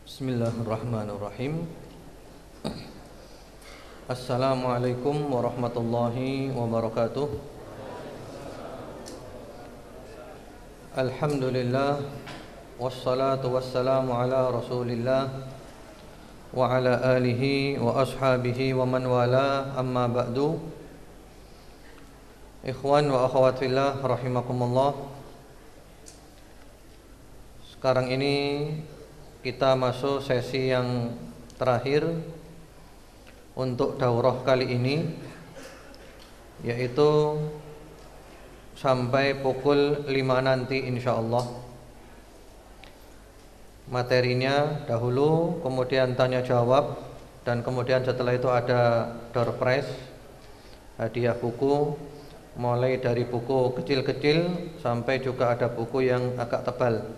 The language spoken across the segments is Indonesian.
Bismillahirrahmanirrahim. Assalamualaikum warahmatullahi wabarakatuh. Alhamdulillah, wassalatu wassalamu ala rasulillah wa ala alihi wa ashabihi wa man wala, amma ba'du. Ikhwan wa akhwat fillah rahimakumullah. Sekarang ini kita masuk sesi yang terakhir untuk daurah kali ini, yaitu sampai pukul 5 nanti insyaallah. Materinya dahulu, kemudian tanya jawab, dan kemudian setelah itu ada door prize, hadiah buku, mulai dari buku kecil-kecil sampai juga ada buku yang agak tebal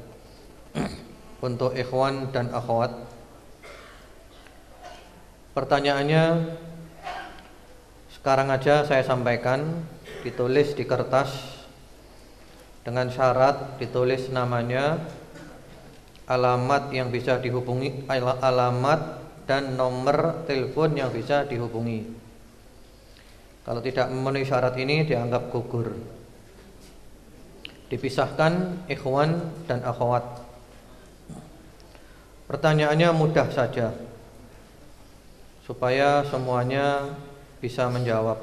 untuk ikhwan dan akhwat. Pertanyaannya sekarang aja saya sampaikan, ditulis di kertas dengan syarat ditulis namanya, alamat yang bisa dihubungi, alamat dan nomor telepon yang bisa dihubungi. Kalau tidak memenuhi syarat ini dianggap gugur. Dipisahkan ikhwan dan akhwat. Pertanyaannya mudah saja, supaya semuanya bisa menjawab.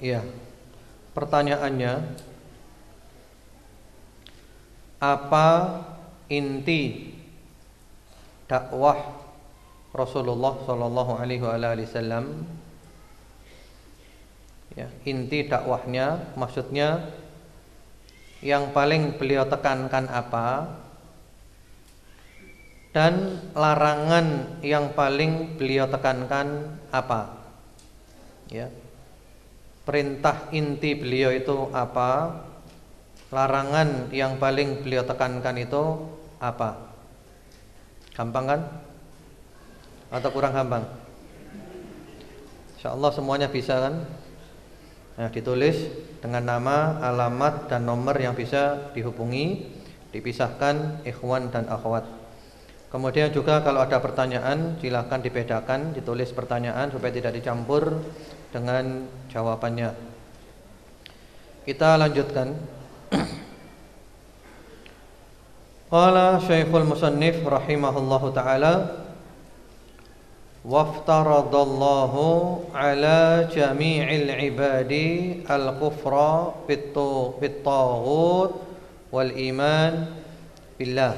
Iya. Pertanyaannya, apa inti dakwah Rasulullah sallallahu alaihi wasallam? Ya, inti dakwahnya, maksudnya yang paling beliau tekankan apa, dan larangan yang paling beliau tekankan apa. Ya. Perintah inti beliau itu apa, larangan yang paling beliau tekankan itu apa. Gampang kan? Atau kurang gampang? InsyaAllah semuanya bisa kan? Nah, ditulis dengan nama, alamat, dan nomor yang bisa dihubungi. Dipisahkan ikhwan dan akhwat. Kemudian juga kalau ada pertanyaan, silahkan dibedakan, ditulis pertanyaan supaya tidak dicampur dengan jawabannya. Kita lanjutkan. Qala Syekhul Musannif rahimahullahu ta'ala, waftaradallahu ala jami'il ibadi al-kufra bit-taghut wal iman billah.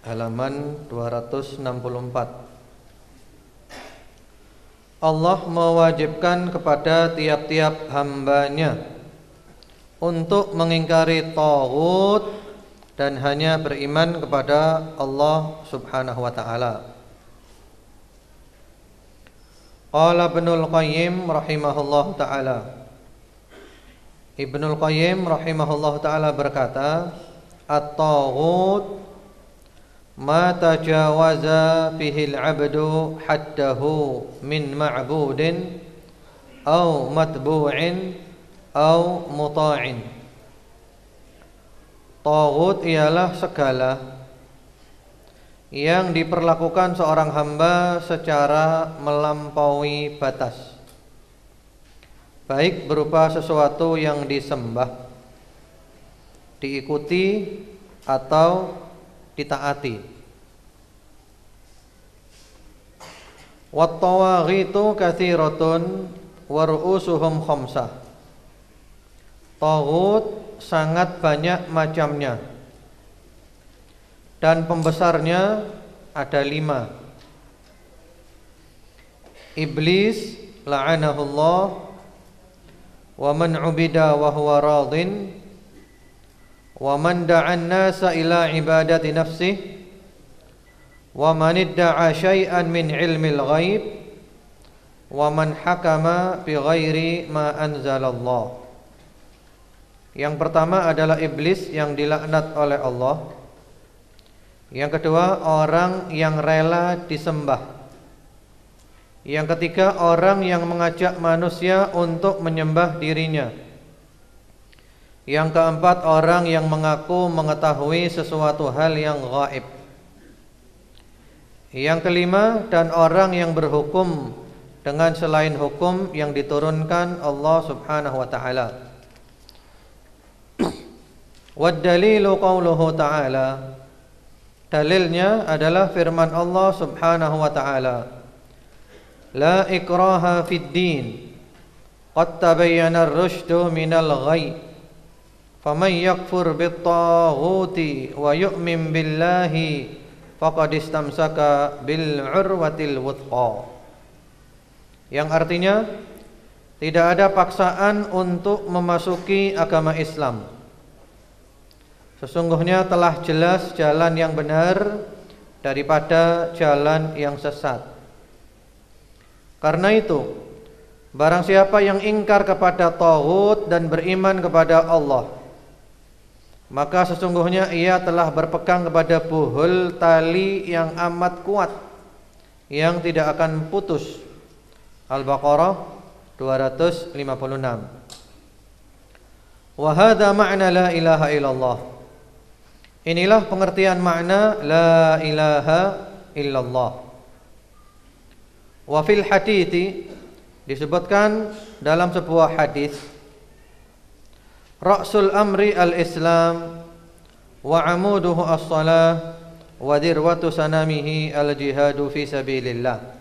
Halaman 264. Allah mewajibkan kepada tiap-tiap hambanya untuk mengingkari taghut dan hanya beriman kepada Allah Subhanahu wa ta'ala. Qala Ibnul Qayyim rahimahullahu ta'ala, Ibnul Qayyim rahimahullahu ta'ala berkata, at-taghut ma tajawaza bihil abdu haddahu min ma'budin aw matbu'in aw muta'in. Taghut ialah segala yang diperlakukan seorang hamba secara melampaui batas, baik berupa sesuatu yang disembah, diikuti, atau ditaati. Wat-tawaghitu katsiratun wa ru'usuhum khamsah. Taghut sangat banyak macamnya, dan pembesarnya ada 5. Iblis la'anahullah wa man 'ubida wa huwa radin wa man da'an nasa ila ibadati nafsihi wa man idda'a syai'an min ilmil ghaib wa man hakama bi ghairi ma anzalallah. Yang pertama adalah iblis yang dilaknat oleh Allah, Yang kedua, orang yang rela disembah. Yang ketiga, orang yang mengajak manusia untuk menyembah dirinya. Yang keempat, orang yang mengaku mengetahui sesuatu hal yang gaib. Yang kelima, dan orang yang berhukum dengan selain hukum yang diturunkan Allah Subhanahu wa taala. Wad dalilu qauluhu ta'ala. Dalilnya adalah firman Allah Subhanahu wa taala. La ikraha fid din. Qad tabayyana ar-rusydu minal ghayy. Faman yakfur bit-taghuti wa yu'min billahi faqad istamsaka bil 'urwatil wuthqa. Yang artinya, tidak ada paksaan untuk memasuki agama Islam. Sesungguhnya telah jelas jalan yang benar daripada jalan yang sesat. Karena itu, barang siapa yang ingkar kepada taghut dan beriman kepada Allah, maka sesungguhnya ia telah berpegang kepada buhul tali yang amat kuat, yang tidak akan putus. Al-Baqarah 256. Wa hadza ma'na la ilaha illallah. Inilah pengertian makna la ilaha illallah. Wa fil hadithi, disebutkan dalam sebuah hadis, Ra'sul amri al-Islam wa amuduhu as-salah wa dirwatu sanamihi al-jihadu fi sabilillah.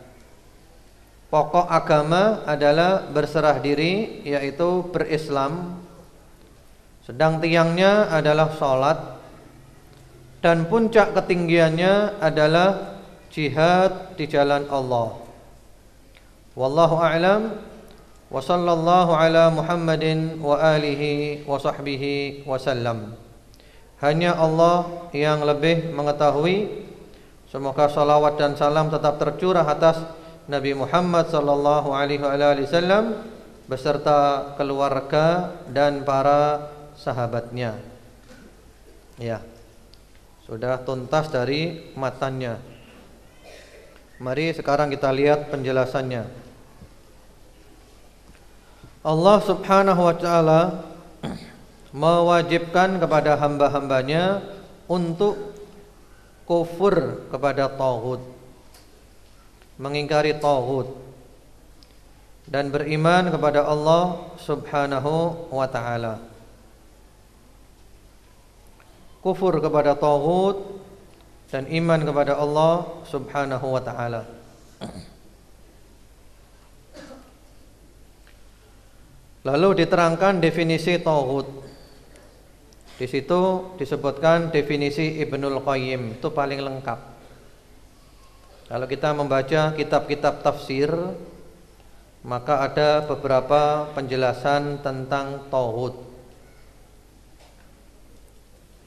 Pokok agama adalah berserah diri, yaitu berislam. Sedang tiangnya adalah salat, dan puncak ketinggiannya adalah jihad di jalan Allah. Wallahu a'lam. Wa sallallahu ala Muhammadin wa alihi wa sahbihi wasallam. Hanya Allah yang lebih mengetahui. Semoga salawat dan salam tetap tercurah atas Nabi Muhammad sallallahu alaihi wasallam beserta keluarga dan para sahabatnya. Ya, sudah tuntas dari matanya. Mari sekarang kita lihat penjelasannya. Allah Subhanahu wa ta'ala mewajibkan kepada hamba-hambanya untuk kufur kepada taghut, mengingkari taghut, dan beriman kepada Allah Subhanahu wa ta'ala. Kufur kepada taghut dan iman kepada Allah Subhanahu wa ta'ala. Lalu diterangkan definisi taghut. Di situ disebutkan definisi Ibnul Qayyim, itu paling lengkap. Kalau kita membaca kitab-kitab tafsir, maka ada beberapa penjelasan tentang taghut.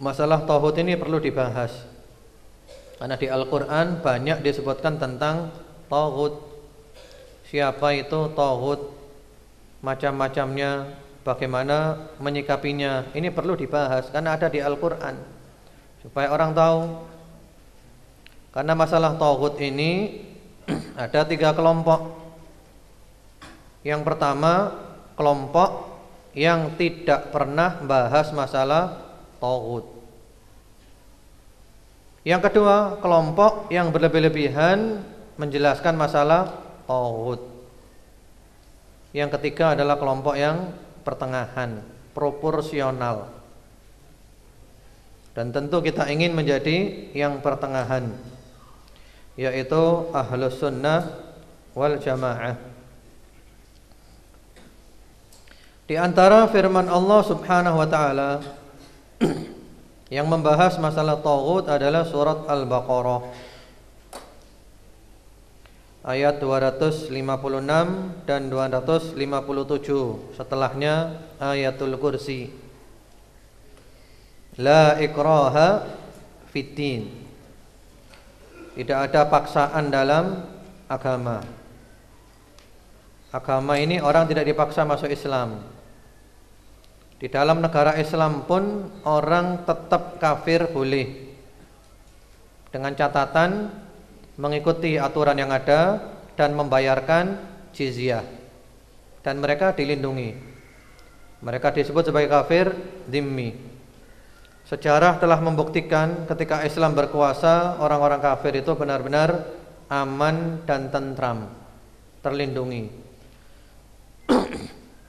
Masalah taghut ini perlu dibahas, karena di Al-Quran banyak disebutkan tentang taghut. Siapa itu taghut, macam-macamnya, bagaimana menyikapinya. Ini perlu dibahas karena ada di Al-Quran, supaya orang tahu. Karena masalah taghut ini ada 3 kelompok. Yang pertama, kelompok yang tidak pernah bahas masalah taghut. Yang kedua, kelompok yang berlebih-lebihan menjelaskan masalah taghut. Yang ketiga adalah kelompok yang pertengahan, proporsional. Dan tentu kita ingin menjadi yang pertengahan, yaitu ahlus sunnah wal jamaah. Di antara firman Allah Subhanahu wa ta'ala yang membahas masalah taghut adalah surat Al-Baqarah ayat 256 dan 257. Setelahnya ayatul kursi. La ikraha fiddin. Tidak ada paksaan dalam agama. Agama ini orang tidak dipaksa masuk Islam. Di dalam negara Islam pun orang tetap kafir boleh. dengan catatan mengikuti aturan yang ada dan membayarkan jizyah, dan mereka dilindungi. Mereka disebut sebagai kafir dhimmi. Sejarah telah membuktikan ketika Islam berkuasa, orang-orang kafir itu benar-benar aman dan tentram, terlindungi.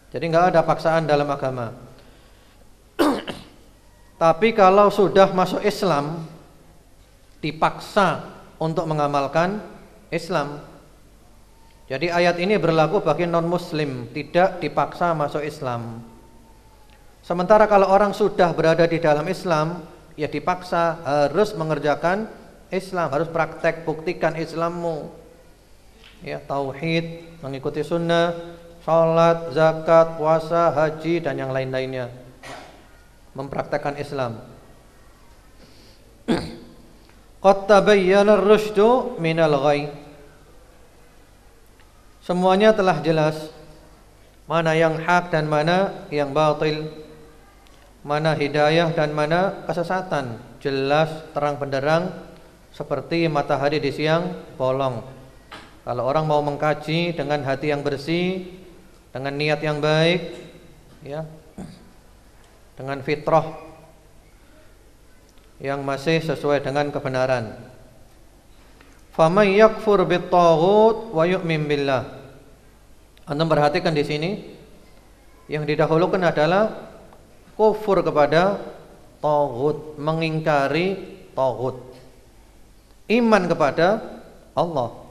Jadi nggak ada paksaan dalam agama. Tapi kalau sudah masuk Islam, dipaksa untuk mengamalkan Islam. Jadi ayat ini berlaku bagi non-muslim, tidak dipaksa masuk Islam. Sementara kalau orang sudah berada di dalam Islam, ya dipaksa harus mengerjakan Islam, harus praktek, buktikan Islammu. Ya, tauhid, mengikuti sunnah, sholat, zakat, puasa, haji, dan yang lain-lainnya. Mempraktekkan Islam. Qad tabayyana ar-rusydu minal ghayy. Semuanya telah jelas mana yang hak dan mana yang batil, mana hidayah dan mana kesesatan. Jelas terang benderang seperti matahari di siang bolong. Kalau orang mau mengkaji dengan hati yang bersih, dengan niat yang baik, ya, dengan fitrah yang masih sesuai dengan kebenaran. Faman yakfur bit-taghut wa yu'min billah. Anda perhatikan di sini yang didahulukan adalah kufur kepada taghut, mengingkari taghut. Iman kepada Allah.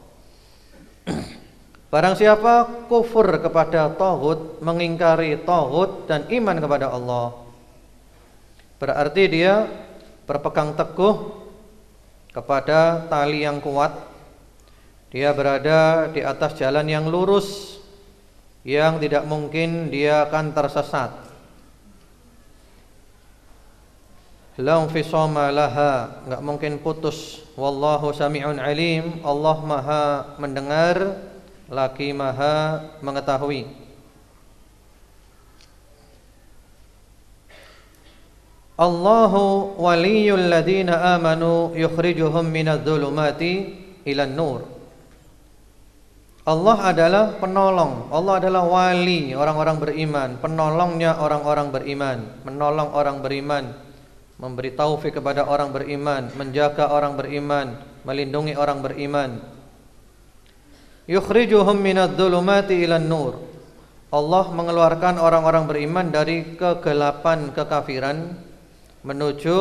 Barang siapa kufur kepada taghut, mengingkari taghut dan iman kepada Allah, berarti dia berpegang teguh kepada tali yang kuat. Dia berada di atas jalan yang lurus, yang tidak mungkin dia akan tersesat. La infisama laha, enggak mungkin putus. Wallahu sami'un alim, Allah Maha mendengar lagi Maha mengetahui. Allahu waliyul ladina amanu yukhrijuhum minadh-dhulumati ilan nur. Allah adalah penolong, Allah adalah wali orang-orang beriman, penolongnya orang-orang beriman, menolong orang beriman, memberi taufik kepada orang beriman, menjaga orang beriman, melindungi orang beriman. Yukhrijuhum minadh-dhulumati ilan nur. Allah mengeluarkan orang-orang beriman dari kegelapan kekafiran menuju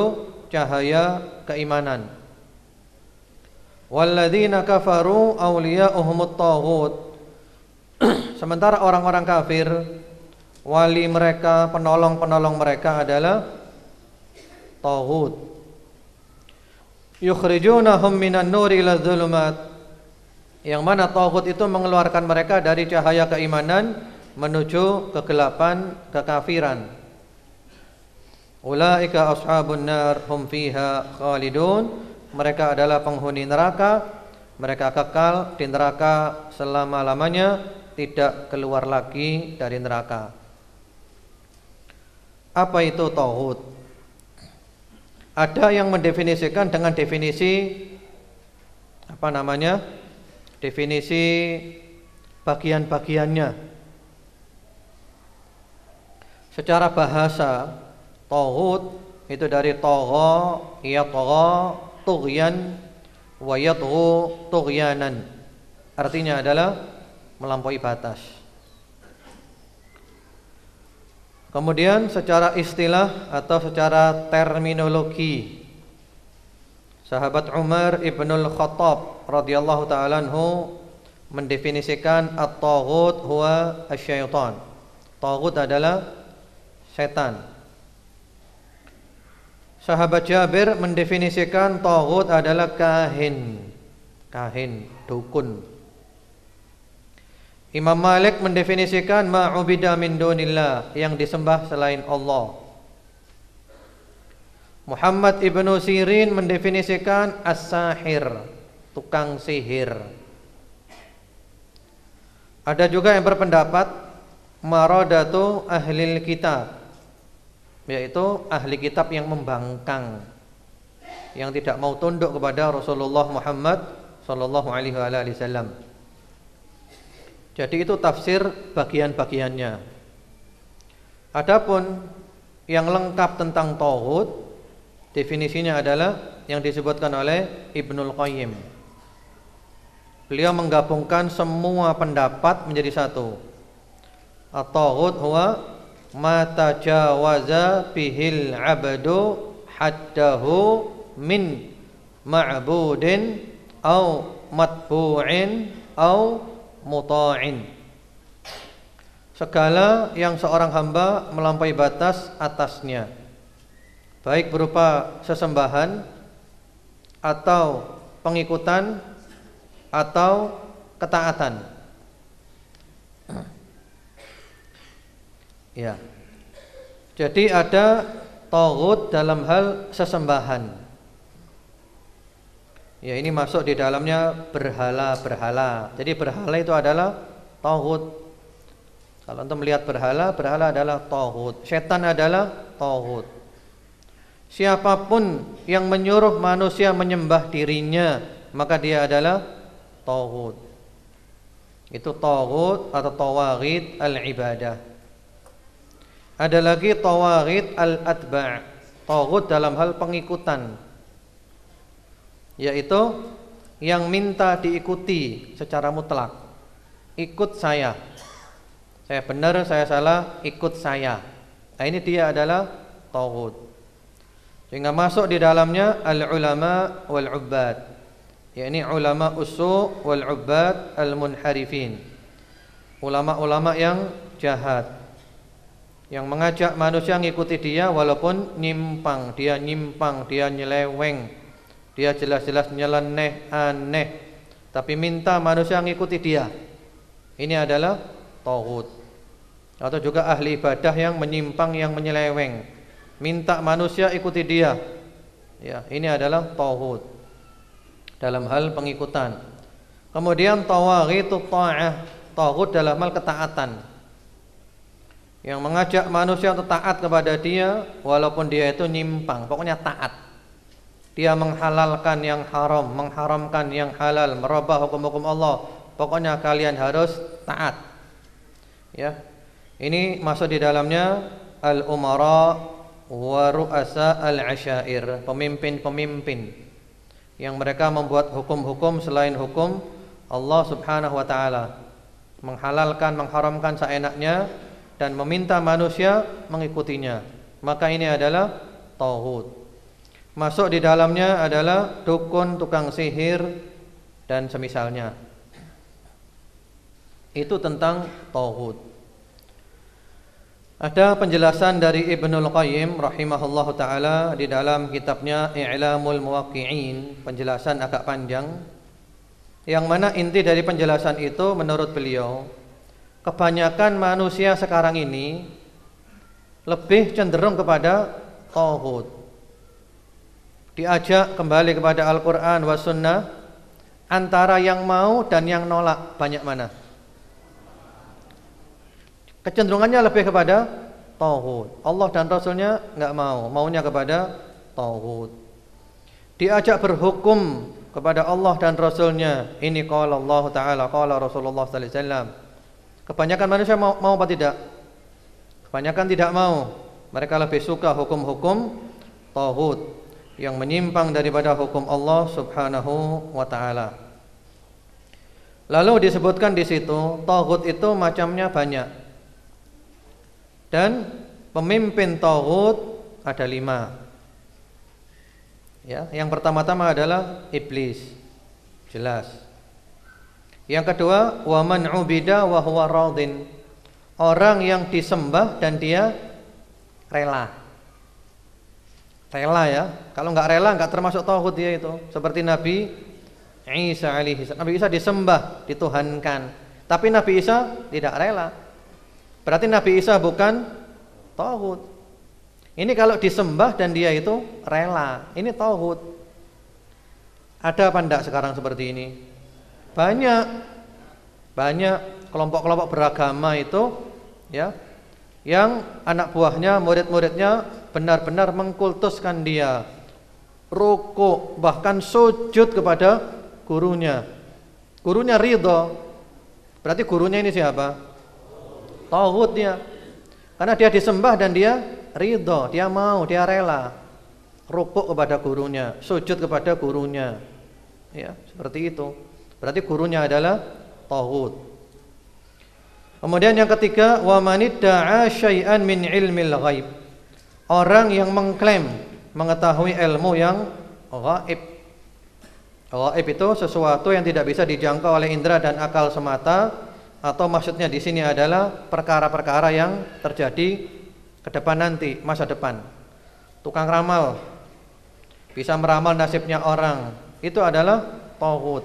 cahaya keimanan. Walladzina kafaru awliya'uhumut taghut. Sementara orang-orang kafir, wali mereka, penolong-penolong mereka adalah taghut. Yukhrijunahum minan nuri ila dhulumat. Yang mana taghut itu mengeluarkan mereka dari cahaya keimanan menuju kegelapan kekafiran. Ulaika ashabun nar hum fiha khalidun. Mereka adalah penghuni neraka, mereka kekal di neraka selama-lamanya, tidak keluar lagi dari neraka. Apa itu taghut? Ada yang mendefinisikan dengan definisi apa namanya? Definisi bagian-bagiannya. Secara bahasa, taghut itu dari tagha, yatgha, tughyan wa yatghu tughyanan. Artinya adalah melampaui batas. Kemudian secara istilah atau secara terminologi, sahabat Umar ibnul Khattab radhiyallahu ta'ala anhu mendefinisikan at-taghut huwa asyaitan. Taghut adalah setan. Sahabat Jabir mendefinisikan taghut adalah kahin, dukun. Imam Malik mendefinisikan ma'ubida min dunillah, yang disembah selain Allah. Muhammad ibnu Sirin mendefinisikan as-sahir, tukang sihir. Ada juga yang berpendapat maradatu ahlil kitab, yaitu ahli kitab yang membangkang, yang tidak mau tunduk kepada Rasulullah Muhammad sallallahu alaihi wasallam. Jadi itu tafsir bagian-bagiannya. Adapun yang lengkap tentang tauhid, definisinya adalah yang disebutkan oleh Ibnul Qayyim. Beliau menggabungkan semua pendapat menjadi satu. At-tauhid huwa ma tajawaza bihil 'abdu haddahu min ma'budin au matbu'in au muta'in. Segala yang seorang hamba melampaui batas atasnya, baik berupa sesembahan atau pengikutan atau ketaatan. Ya. Jadi ada tauhid dalam hal sesembahan. Ya, ini masuk di dalamnya berhala-berhala. Jadi berhala itu adalah tauhid. Kalau antum melihat berhala, berhala adalah tauhid. Setan adalah tauhid. Siapapun yang menyuruh manusia menyembah dirinya, maka dia adalah tauhid. Itu tauhid atau tawaghit al-ibadah. Ada lagi tawaghit al-atba', tauhid dalam hal pengikutan, yaitu yang minta diikuti secara mutlak. Ikut saya benar, saya salah, ikut saya. Nah, ini dia adalah tauhid. Sehingga masuk di dalamnya al-ulama wal-ubbad, yakni ulama usu' wal-ubbad al-munharifin, ulama-ulama yang jahat, yang mengajak manusia mengikuti dia walaupun nyimpang, dia nyeleweng, dia jelas-jelas nyeleneh, aneh, tapi minta manusia mengikuti dia. Ini adalah tauhid. Atau juga ahli ibadah yang menyimpang, yang menyeleweng, minta manusia ikuti dia. Ya, ini adalah tauhid dalam hal pengikutan. Kemudian tawaghitut ta'ah, tauhid dalam hal ketaatan, yang mengajak manusia untuk taat kepada dia walaupun dia itu nyimpang, pokoknya taat. Dia menghalalkan yang haram, mengharamkan yang halal, merubah hukum-hukum Allah, pokoknya kalian harus taat. Ya. Ini masuk di dalamnya al-umara wa ru'asa al-asyair, pemimpin-pemimpin yang mereka membuat hukum-hukum selain hukum Allah Subhanahu wa taala, menghalalkan, mengharamkan seenaknya dan meminta manusia mengikutinya. Maka ini adalah tauhid. Masuk di dalamnya adalah dukun, tukang sihir dan semisalnya. Itu tentang tauhid. Ada penjelasan dari Ibnul Qayyim rahimahullahu taala di dalam kitabnya I'lamul Muwaqqi'in, penjelasan agak panjang, yang mana inti dari penjelasan itu menurut beliau, kebanyakan manusia sekarang ini lebih cenderung kepada tauhid. Diajak kembali kepada Al-Qur'an was sunnah, antara yang mau dan yang nolak banyak mana? Kecenderungannya lebih kepada tauhid. Allah dan Rasulnya enggak mau, maunya kepada tauhid. Diajak berhukum kepada Allah dan Rasulnya, ini qala Allah Ta'ala, qala Rasulullah sallallahu alaihi wasallam. Kebanyakan manusia mau apa tidak? Kebanyakan tidak mau. Mereka lebih suka hukum-hukum tauhid yang menyimpang daripada hukum Allah Subhanahu wa taala. Lalu disebutkan di situ tauhid itu macamnya banyak. Dan pemimpin tauhid ada 5. Ya, yang pertama-tama adalah iblis. Jelas. Yang kedua, wa man ubida wa huwa radin. Orang yang disembah dan dia rela. Rela ya. Kalau enggak rela enggak termasuk tauhid dia itu. Seperti Nabi Isa alaihi salam. Nabi Isa disembah, dituhankan. Tapi Nabi Isa tidak rela. Berarti Nabi Isa bukan tauhid. Ini kalau disembah dan dia itu rela, ini tauhid. Ada apa enggak sekarang seperti ini? Banyak kelompok-kelompok beragama itu ya, yang anak buahnya, murid-muridnya benar-benar mengkultuskan dia, rukuk, bahkan sujud kepada gurunya. Gurunya ridho. Berarti gurunya ini siapa? Tauhid dia. Karena dia disembah dan dia ridho, dia mau, dia rela rukuk kepada gurunya, sujud kepada gurunya. Ya, seperti itu. Berarti gurunya adalah tauhid. Kemudian yang ketiga, wa manidda'a syai'an min ilmil ghaib. Orang yang mengklaim mengetahui ilmu yang ghaib. Ghaib itu sesuatu yang tidak bisa dijangkau oleh indera dan akal semata, atau maksudnya di sini adalah perkara-perkara yang terjadi ke depan nanti, masa depan. Tukang ramal bisa meramal nasibnya orang, itu adalah tauhid.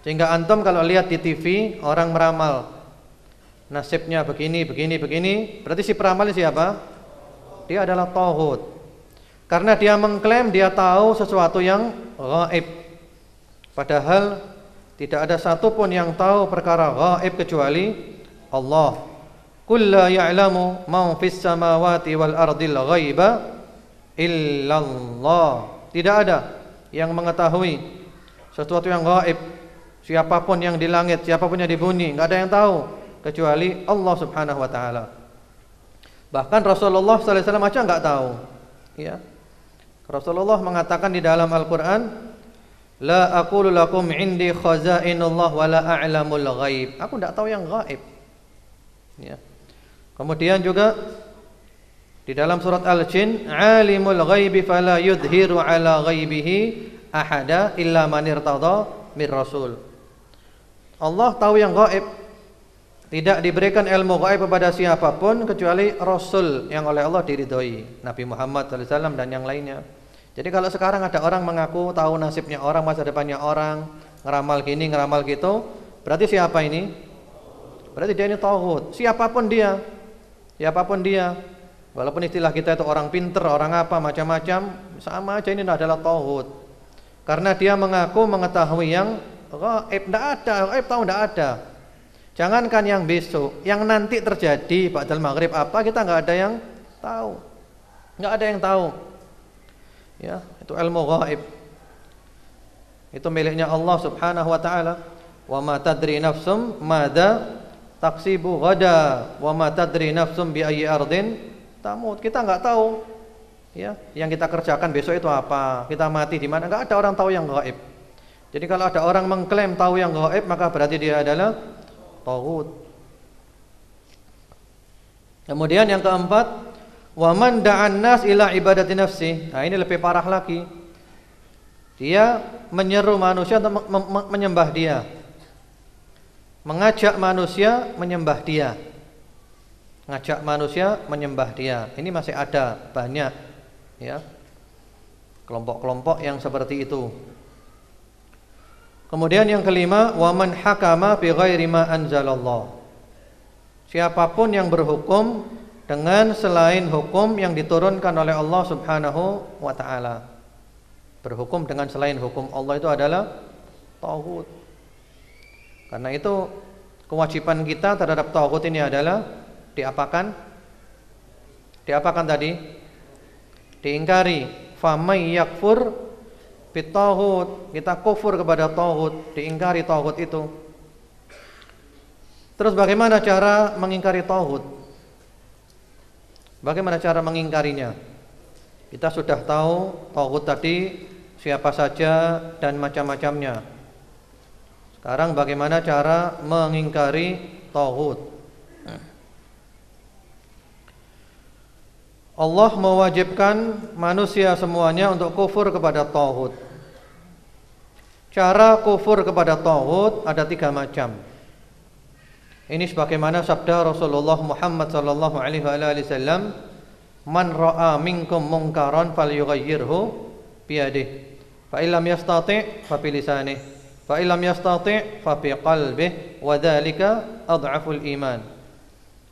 Sehingga antum kalau lihat di TV orang meramal nasibnya begini, berarti si peramal siapa? Dia adalah tauhid. Karena dia mengklaim dia tahu sesuatu yang gaib. Padahal tidak ada satupun yang tahu perkara gaib kecuali Allah. Qul la ya'lamu man fis samawati wal ardil ghaiba illallah. Tidak ada yang mengetahui sesuatu yang gaib. Siapapun yang di langit, siapapun yang di bumi, enggak ada yang tahu kecuali Allah Subhanahu wa taala. Bahkan Rasulullah sallallahu alaihi wasallam aja enggak tahu. Ya. Rasulullah mengatakan di dalam Al-Qur'an, la aqulu lakum indi khazainullah wa la a'lamul ghaib. Aku enggak tahu yang gaib. Ya. Kemudian juga di dalam surat Al-Jin, alimul ghaibi fala yudhiru ala ghaibihi ahada illa man irtada mir rasul. Allah tahu yang gaib. Tidak diberikan ilmu gaib kepada siapapun kecuali Rasul yang oleh Allah diridhoi, Nabi Muhammad SAW dan yang lainnya. Jadi kalau sekarang ada orang mengaku tahu nasibnya orang, masa depannya orang, ngeramal gini, ngeramal gitu, berarti siapa ini? Berarti dia ini tauhid. Siapapun dia, walaupun istilah kita itu orang pinter, orang apa, macam-macam, sama aja ini adalah tauhid. Karena dia mengaku mengetahui yang gaib. Tidak ada, gaib tahu tidak ada. Jangankan yang besok, yang nanti terjadi ba'dal maghrib apa, kita nggak ada yang tahu. Nggak ada yang tahu. Ya, itu ilmu gaib. Itu miliknya Allah Subhanahu wa taala. Wa ma tadri nafsum madza taksibu ghada wa ma tadri nafsum bi ayyi ardin tamut. Kita nggak tahu. Ya, yang kita kerjakan besok itu apa? Kita mati di mana? Nggak ada orang tahu yang gaib. Jadi kalau ada orang mengklaim tahu yang gaib, maka berarti dia adalah tauhid. Kemudian yang keempat, wa man da'an nas ila ibadati nafsi. Nah, ini lebih parah lagi. Dia menyeru manusia untuk menyembah dia. Mengajak manusia menyembah dia. Ngajak manusia menyembah dia. Ini masih ada banyak, ya. Kelompok-kelompok yang seperti itu. Kemudian yang kelima, wa man hakama bi ghairi ma anzalallah. Siapapun yang berhukum dengan selain hukum yang diturunkan oleh Allah Subhanahu wa taala. Berhukum dengan selain hukum Allah itu adalah tauhid. Karena itu kewajiban kita terhadap tauhid ini adalah diapakan? Diapakan tadi? Diingkari. Famay yakfur bitauhid, kita kufur kepada tauhid, diingkari tauhid itu. Terus bagaimana cara mengingkari tauhid? Bagaimana cara mengingkarinya? Kita sudah tahu tauhid tadi siapa saja dan macam-macamnya. Sekarang bagaimana cara mengingkari tauhid? Allah mewajibkan manusia semuanya untuk kufur kepada tauhid. Cara kufur kepada tauhid ada 3 macam. Ini sebagaimana sabda Rasulullah Muhammad sallallahu alaihi wasallam, "Man ra'a minkum munkaran falyughayyirhu biyadihi, fa illam yastati' fa bi lisanihi, fa illam yastati' fa bi qalbihi, wa dzalika adhaful iman."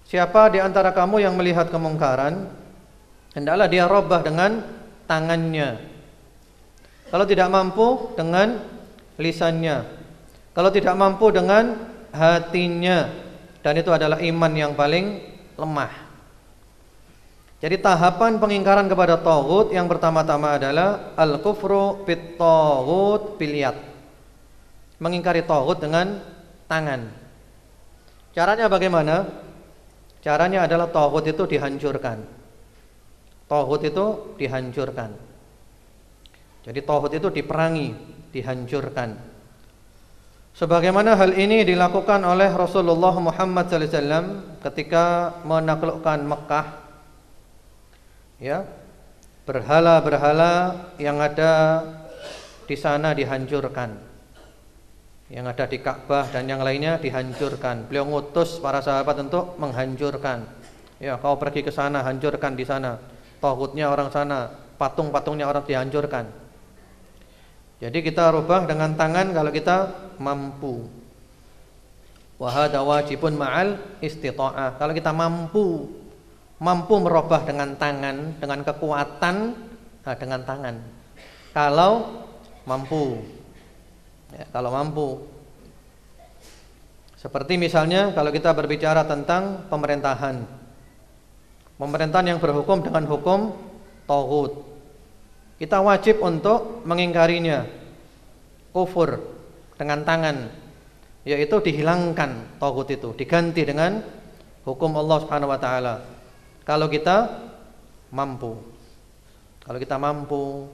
Siapa di antara kamu yang melihat kemungkaran, hendaklah dia robah dengan tangannya. Kalau tidak mampu dengan lisannya. Kalau tidak mampu dengan hatinya. Dan itu adalah iman yang paling lemah. Jadi tahapan pengingkaran kepada taghut yang pertama-tama adalah al-kufru bit taghut bil yad. Mengingkari taghut dengan tangan. Caranya bagaimana? Caranya adalah taghut itu dihancurkan. Taghut itu dihancurkan. Jadi taghut itu diperangi, dihancurkan. Sebagaimana hal ini dilakukan oleh Rasulullah Muhammad SAW ketika menaklukkan Mekah. Ya, berhala-berhala yang ada di sana dihancurkan, yang ada di Ka'bah dan yang lainnya dihancurkan. Beliau ngutus para sahabat untuk menghancurkan. Ya, kau pergi ke sana, hancurkan di sana. Taghutnya orang sana, patung-patungnya orang dihancurkan. Jadi kita rubah dengan tangan kalau kita mampu. Wa hadza wajibun ma'al istita'ah. Kalau kita mampu merubah dengan tangan, dengan kekuatan, dengan tangan. Kalau mampu, ya, kalau mampu. Seperti misalnya kalau kita berbicara tentang pemerintahan yang berhukum dengan hukum taghut, kita wajib untuk mengingkarinya, kufur dengan tangan, yaitu dihilangkan taghut itu, diganti dengan hukum Allah Subhanahu wa taala. Kalau kita mampu. Kalau kita mampu,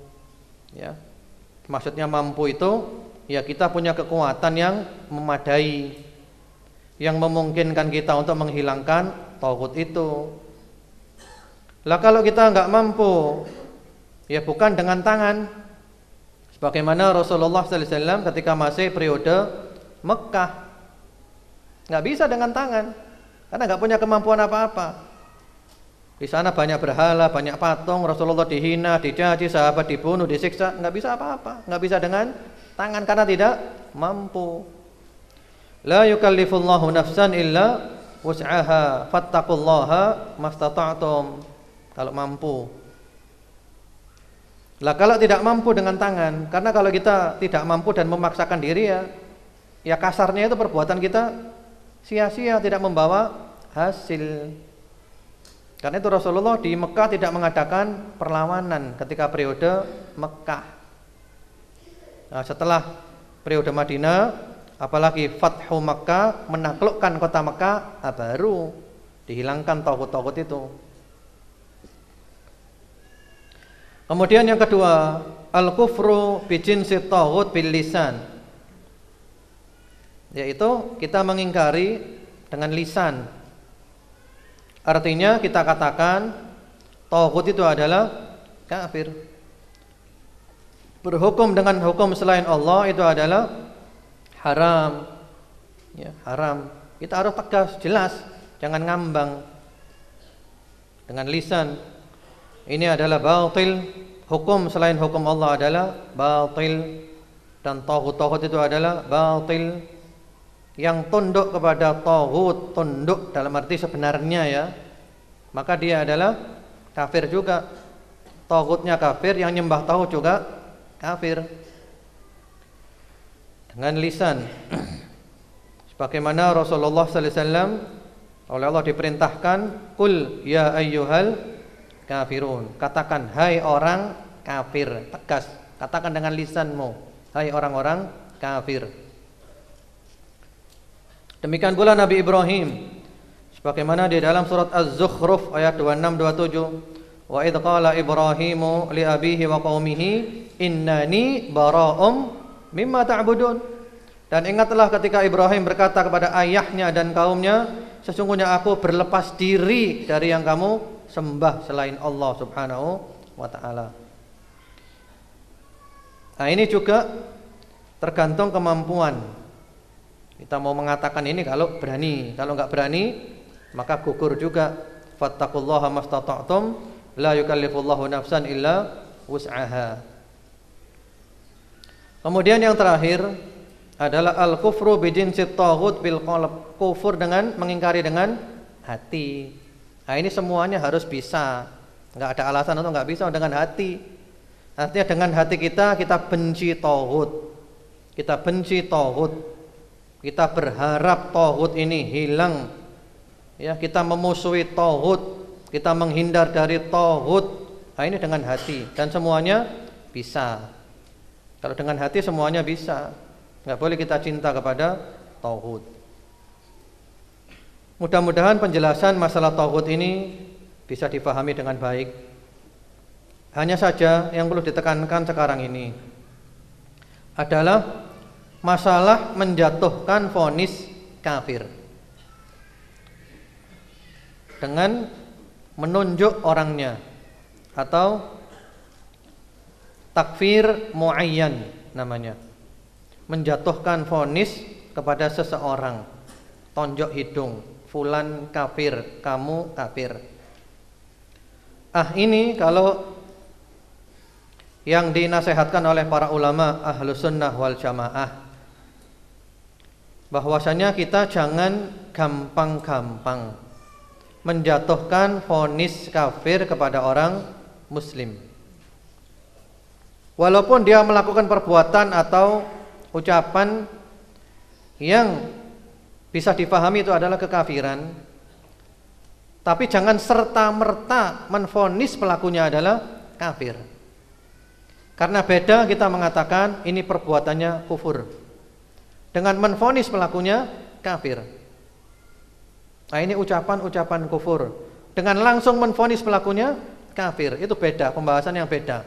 ya. Maksudnya mampu itu ya kita punya kekuatan yang memadai, yang memungkinkan kita untuk menghilangkan taghut itu. Lah kalau kita enggak mampu, ya bukan dengan tangan. Sebagaimana Rasulullah sallallahu alaihi wasallam ketika masih periode Mekah, enggak bisa dengan tangan karena enggak punya kemampuan apa-apa. Di sana banyak berhala, banyak patung, Rasulullah dihina, dicaci, sahabat dibunuh, disiksa, enggak bisa apa-apa, enggak bisa dengan tangan karena tidak mampu. La yukallifullahu nafsan illa wus'aha, fattaqullaha mastata'tum. Kalau mampu. Lah kalau tidak mampu dengan tangan, karena kalau kita tidak mampu dan memaksakan diri ya kasarnya itu perbuatan kita sia-sia, tidak membawa hasil. Karena itu Rasulullah di Mekah tidak mengadakan perlawanan ketika periode Mekah. Nah, setelah periode Madinah, apalagi Fathu Mekah, menaklukkan kota Mekah, baru dihilangkan taghut-taghut itu. Kemudian yang kedua, al-kufru bi jinsi taghut bil lisan. Yaitu kita mengingkari dengan lisan. Artinya kita katakan taghut itu adalah kafir. Berhukum dengan hukum selain Allah itu adalah haram. Ya, haram. Kita harus tegas, jelas, jangan ngambang. Dengan lisan. Ini adalah batil. Hukum selain hukum Allah adalah batil. Dan taghut-taghut itu adalah batil. Yang tunduk kepada taghut, tunduk dalam arti sebenarnya ya, maka dia adalah kafir juga. Taghutnya kafir, yang nyembah taghut juga kafir. Dengan lisan. Sebagaimana Rasulullah sallallahu alaihi wasallam oleh Allah diperintahkan, "Qul ya ayyuhal kafirun." Katakan hai orang kafir, tegas. Katakan dengan lisanmu, hai orang-orang kafir. Demikian pula Nabi Ibrahim, sebagaimana di dalam surat Az-Zukhruf ayat 26-27, wa idh qala Ibrahimu li abihi wa qaumihi innani bara'um mimma ta'budun. Dan ingatlah ketika Ibrahim berkata kepada ayahnya dan kaumnya, sesungguhnya aku berlepas diri dari yang kamu sembah selain Allah Subhanahu wa taala. Nah, ini juga tergantung kemampuan. Kita mau mengatakan ini kalau berani, kalau enggak berani maka gugur juga. Fattaqullaha mastata'tum, la yukallifullahu nafsan illa wus'aha. Kemudian yang terakhir adalah al-kufru bi jinsit taghut bil qalb, kufur dengan mengingkari dengan hati. Nah, ini semuanya harus bisa. Enggak ada alasan untuk enggak bisa dengan hati. Artinya dengan hati kita benci taghut. Kita benci taghut. Kita berharap taghut ini hilang. Ya, kita memusuhi taghut kita menghindar dari taghut. Nah, ini dengan hati dan semuanya bisa. Kalau dengan hati semuanya bisa. Enggak boleh kita cinta kepada taghut. Mudah-mudahan penjelasan masalah taghut ini bisa dipahami dengan baik. Hanya saja yang perlu ditekankan sekarang ini adalah masalah menjatuhkan vonis kafir dengan menunjuk orangnya atau takfir muayyan namanya. Menjatuhkan vonis kepada seseorang, tonjok hidung, fulan kafir, kamu kafir. Ini kalau yang dinasihatkan oleh para ulama Ahlus Sunnah wal Jamaah, bahwasanya kita jangan gampang-gampang menjatuhkan vonis kafir kepada orang muslim. Walaupun dia melakukan perbuatan atau ucapan yang bisa dipahami itu adalah kekafiran, tapi jangan serta-merta menvonis pelakunya adalah kafir. Karena beda kita mengatakan ini perbuatannya kufur dengan menvonis pelakunya kafir. Nah, ini ucapan-ucapan kufur dengan langsung menvonis pelakunya kafir, itu beda, pembahasan yang beda.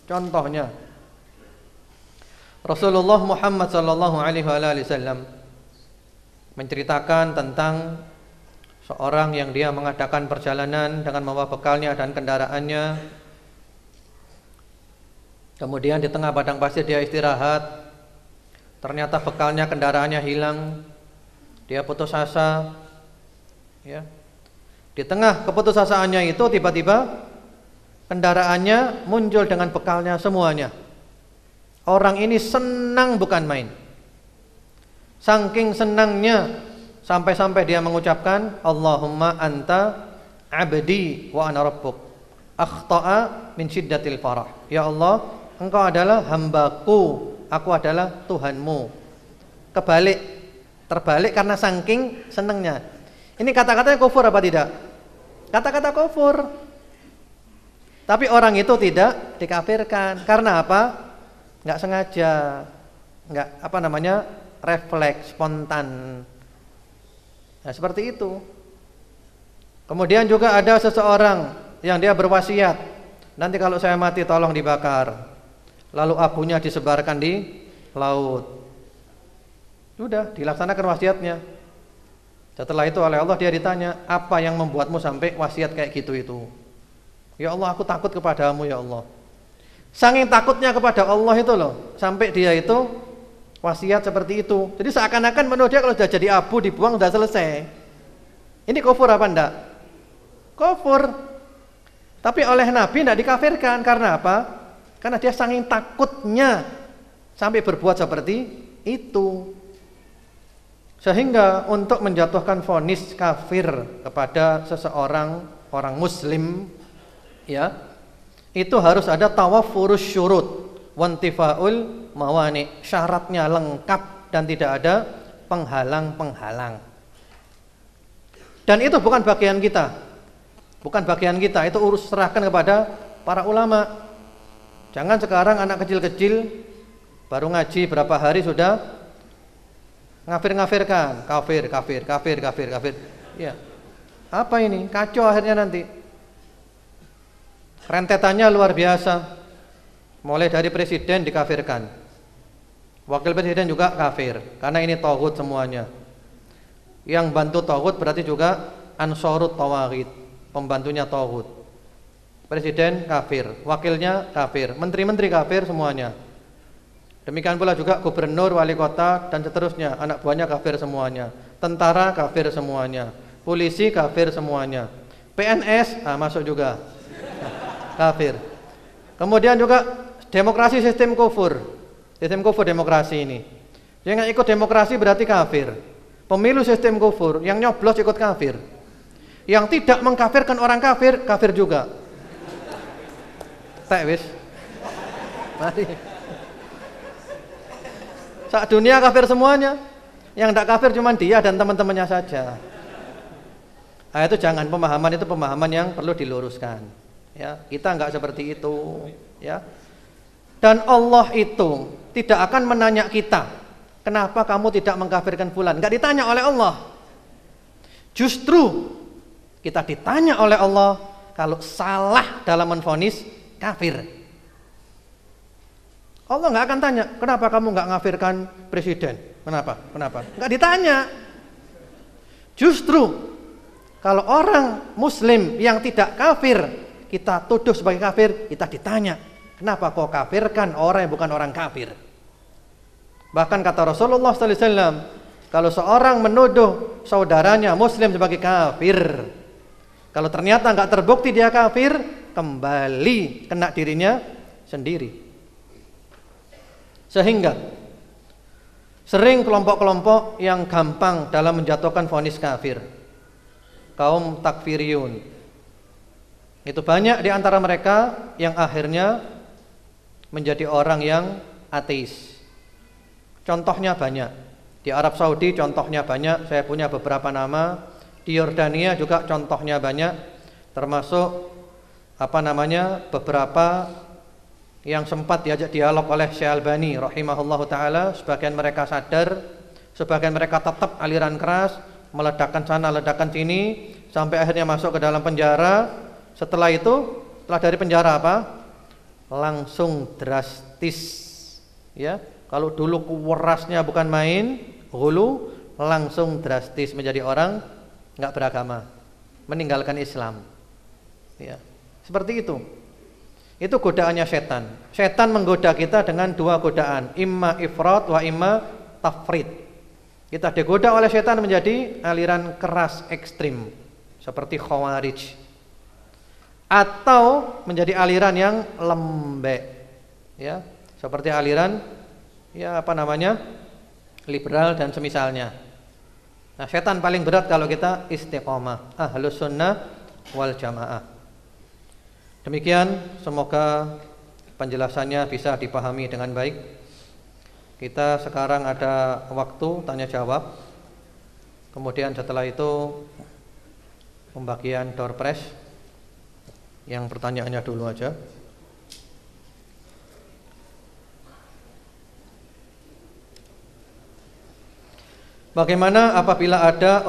Contohnya Rasulullah Muhammad sallallahu alaihi wasallam menceritakan tentang seorang yang dia mengadakan perjalanan dengan membawa bekalnya dan kendaraannya. Kemudian di tengah padang pasir dia istirahat. Ternyata bekalnya, kendaraannya hilang. Dia putus asa. Ya. Di tengah keputusasaannya itu tiba-tiba kendaraannya muncul dengan bekalnya semuanya. Orang ini senang bukan main. Saking senangnya sampai-sampai dia mengucapkan Allahumma anta abdi wa ana rabbuk. Akhta'a min syiddatil farah. Ya Allah, Engkau adalah hambaku, aku adalah Tuhanmu. Terbalik karena saking senangnya. Ini kata-katanya kufur apa tidak? Kata-kata kufur. Tapi orang itu tidak dikafirkan. Karena apa? Enggak sengaja. Enggak refleks, spontan. Nah, seperti itu. Kemudian juga ada seseorang yang dia berwasiat, nanti kalau saya mati tolong dibakar. Lalu abunya disebarkan di laut. Sudah dilaksanakan wasiatnya. Setelah itu oleh Allah dia ditanya, apa yang membuatmu sampai wasiat kayak gitu itu? Ya Allah, aku takut kepadamu ya Allah. Saking takutnya kepada Allah itu loh, sampai dia itu wasiat seperti itu. Jadi seakan-akan menurut dia kalau sudah jadi abu dibuang sudah selesai. Ini kufur apa enggak? Kufur. Tapi oleh Nabi tidak dikafirkan. Karena apa? Karena dia saking takutnya sampai berbuat seperti itu. Sehingga untuk menjatuhkan vonis kafir kepada seseorang orang muslim, ya, itu harus ada tawaffurus syurut wantifaul mawani, syaratnya lengkap dan tidak ada penghalang-penghalang. Dan itu bukan bagian kita. Bukan bagian kita, itu urus serahkan kepada para ulama. Jangan sekarang anak kecil-kecil baru ngaji berapa hari sudah ngafir-ngafirkan, kafir. Ya. Apa ini? Kacau akhirnya nanti. Rentetannya luar biasa. Mulai dari presiden dikafirkan. Wakil presiden juga kafir, karena ini taghut semuanya. Yang bantu taghut berarti juga ansarut tawaghit, pembantunya taghut. Presiden kafir, wakilnya kafir, menteri-menteri kafir semuanya. Demikian pula juga gubernur, wali kota dan seterusnya, anak buahnya kafir semuanya. Tentara kafir semuanya, polisi kafir semuanya. PNS masuk juga kafir. Kemudian juga demokrasi sistem kufur. Sistem kufur demokrasi ini. Yang nggak ikut demokrasi berarti kafir. Pemilu sistem kufur, yang nyoblos ikut kafir. Yang tidak mengkafirkan orang kafir, kafir juga. Wis. Mari. Sak dunia kafir semuanya. Yang tidak kafir cuma dia dan teman-temannya saja. Nah, itu jangan, pemahaman itu pemahaman yang perlu diluruskan. Ya, kita enggak seperti itu. Ya. Dan Allah itu tidak akan menanya kita, kenapa kamu tidak mengkafirkan fulan? Enggak ditanya oleh Allah. Justru kita ditanya oleh Allah kalau salah dalam menvonis kafir. Allah nggak akan tanya, kenapa kamu nggak ngafirkan presiden? Kenapa? Nggak ditanya. Justru kalau orang Muslim yang tidak kafir kita tuduh sebagai kafir, kita ditanya, kenapa kau kafirkan orang yang bukan orang kafir? Bahkan kata Rasulullah SAW, kalau seorang menuduh saudaranya Muslim sebagai kafir, kalau ternyata nggak terbukti dia kafir, kembali kena dirinya sendiri. Sehingga sering kelompok-kelompok yang gampang dalam menjatuhkan vonis kafir, kaum takfiriyun, itu banyak di antara mereka yang akhirnya menjadi orang yang ateis. Contohnya banyak. Di Arab Saudi contohnya banyak, saya punya beberapa nama. Di Yordania juga contohnya banyak, termasuk beberapa yang sempat diajak dialog oleh Syekh Albani rahimahullahu taala. Sebagian mereka sadar, sebagian mereka tetap aliran keras, meledakkan sana, ledakan sini, sampai akhirnya masuk ke dalam penjara. Setelah dari penjara langsung drastis. Ya, kalau dulu kuwerasnya bukan main, hulu, langsung drastis menjadi orang enggak beragama, meninggalkan Islam. Ya, seperti itu. Itu godaannya setan. Setan menggoda kita dengan dua godaan, imma ifrat wa imma tafrid. Kita digoda oleh setan menjadi aliran keras ekstrim seperti Khawarij, atau menjadi aliran yang lembek, ya, seperti aliran liberal dan semisalnya. Nah, setan paling berat kalau kita istiqomah, ahlus sunnah wal jamaah. Demikian, semoga penjelasannya bisa dipahami dengan baik. Kita sekarang ada waktu tanya jawab. Kemudian setelah itu pembagian door prize. Yang pertanyaannya dulu aja. Bagaimana apabila ada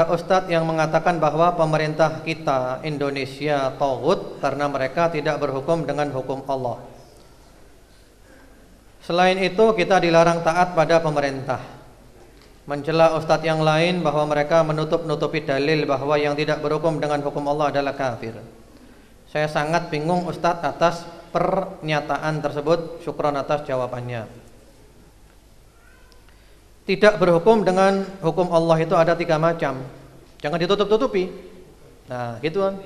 ustadz yang mengatakan bahwa pemerintah kita Indonesia taghut karena mereka tidak berhukum dengan hukum Allah? Selain itu kita dilarang taat pada pemerintah. Mencela ustadz yang lain bahwa mereka menutup-nutupi dalil bahwa yang tidak berhukum dengan hukum Allah adalah kafir. Saya sangat bingung ustadz atas pernyataan tersebut. Syukron atas jawabannya. Tidak berhukum dengan hukum Allah itu ada 3 macam. Jangan ditutup-tutupi. Nah, gitu kan.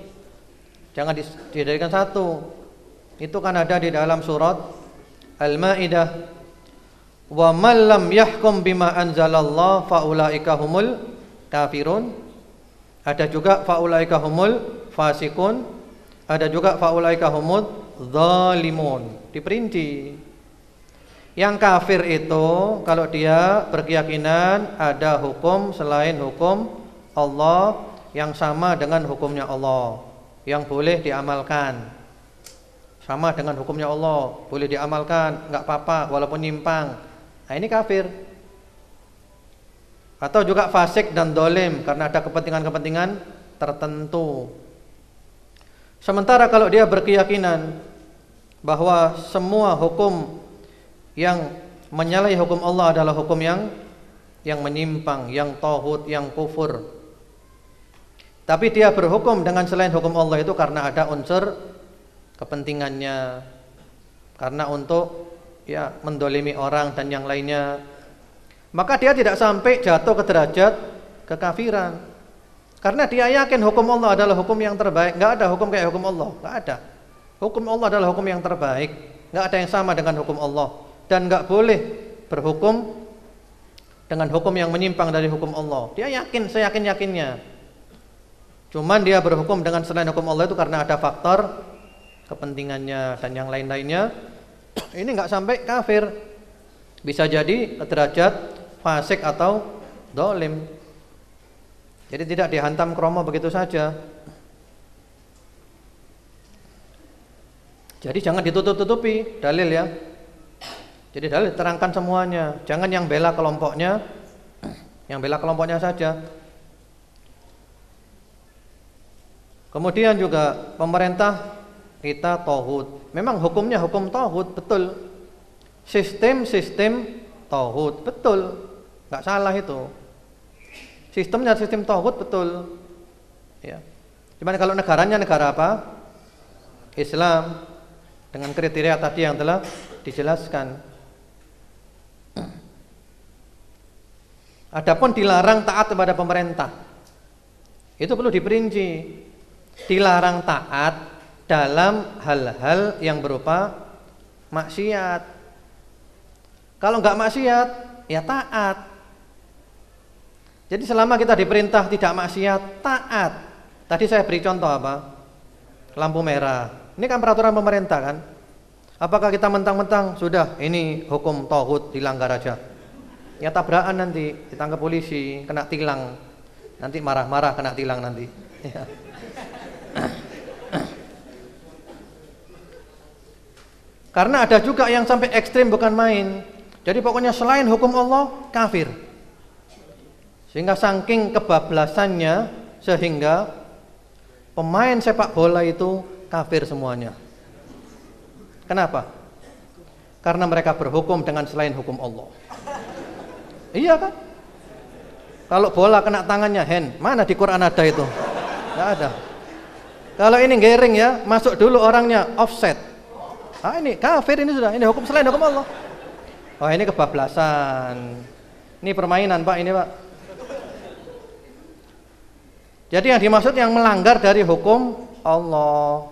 Jangan dijadikan satu. Itu kan ada di dalam surat Al-Maidah. Wa man lam yahkum bima anzalallah faulaika humul kafirun. Ada juga faulaika humul fasikun. Ada juga faulaika humul zalimun. Diperinci. Yang kafir itu kalau dia berkeyakinan ada hukum selain hukum Allah yang sama dengan hukumnya Allah, yang boleh diamalkan. Sama dengan hukumnya Allah, boleh diamalkan, enggak apa-apa walaupun nyimpang. Nah, ini kafir. Atau juga fasik dan dolim karena ada kepentingan-kepentingan tertentu. Sementara kalau dia berkeyakinan bahwa semua hukum yang menyalahi hukum Allah adalah hukum yang menyimpang, yang tauhid, yang kufur. Tapi dia berhukum dengan selain hukum Allah itu karena ada unsur kepentingannya, karena untuk mendolimi orang dan yang lainnya. Maka dia tidak sampai jatuh ke derajat kekafiran. Karena dia yakin hukum Allah adalah hukum yang terbaik. Enggak ada hukum kayak hukum Allah, enggak ada. Hukum Allah adalah hukum yang terbaik, enggak ada yang sama dengan hukum Allah. Dan enggak boleh berhukum dengan hukum yang menyimpang dari hukum Allah. Dia yakin, seyakin-yakinnya. Cuman dia berhukum dengan selain hukum Allah itu karena ada faktor kepentingannya dan yang lain-lainnya. Ini enggak sampai kafir. Bisa jadi derajat fasik atau dolim. Jadi tidak dihantam kromo begitu saja. Jadi jangan ditutup-tutupi dalil ya. Jadi dalil terangkan semuanya. Jangan yang bela kelompoknya, yang bela kelompoknya saja. Kemudian juga pemerintah kita tauhid. Memang hukumnya hukum tauhid, betul. Sistem tauhid, betul. Enggak salah itu. Sistemnya sistem tauhid, betul. Ya. Cuman kalau negaranya negara apa? Islam. Dengan kriteria tadi yang telah dijelaskan. Adapun dilarang taat kepada pemerintah, itu perlu diperinci. Dilarang taat dalam hal-hal yang berupa maksiat. Kalau enggak maksiat, ya taat. Jadi selama kita diperintah tidak maksiat, taat. Tadi saya beri contoh apa? Lampu merah. Ini kan peraturan pemerintah kan? Apakah kita mentang-mentang sudah ini hukum tauhid dilanggar aja? Ya tabrakan nanti, ditangkap polisi, kena tilang. Nanti marah-marah kena tilang nanti. Ya. Karena ada juga yang sampai ekstrim bukan main. Jadi pokoknya selain hukum Allah kafir. Sehingga saking kebablasannya sehingga pemain sepak bola itu kafir semuanya. Kenapa? Karena mereka berhukum dengan selain hukum Allah. Iya kan? Kalau bola kena tangannya hand, mana di Quran ada itu? Tidak ada. Kalau ini gering ya, masuk dulu orangnya offset. Ah ini kafir ini sudah, ini hukum selain hukum Allah. Oh ini kebablasan. Ini permainan Pak, ini Pak. Jadi yang dimaksud yang melanggar dari hukum Allah.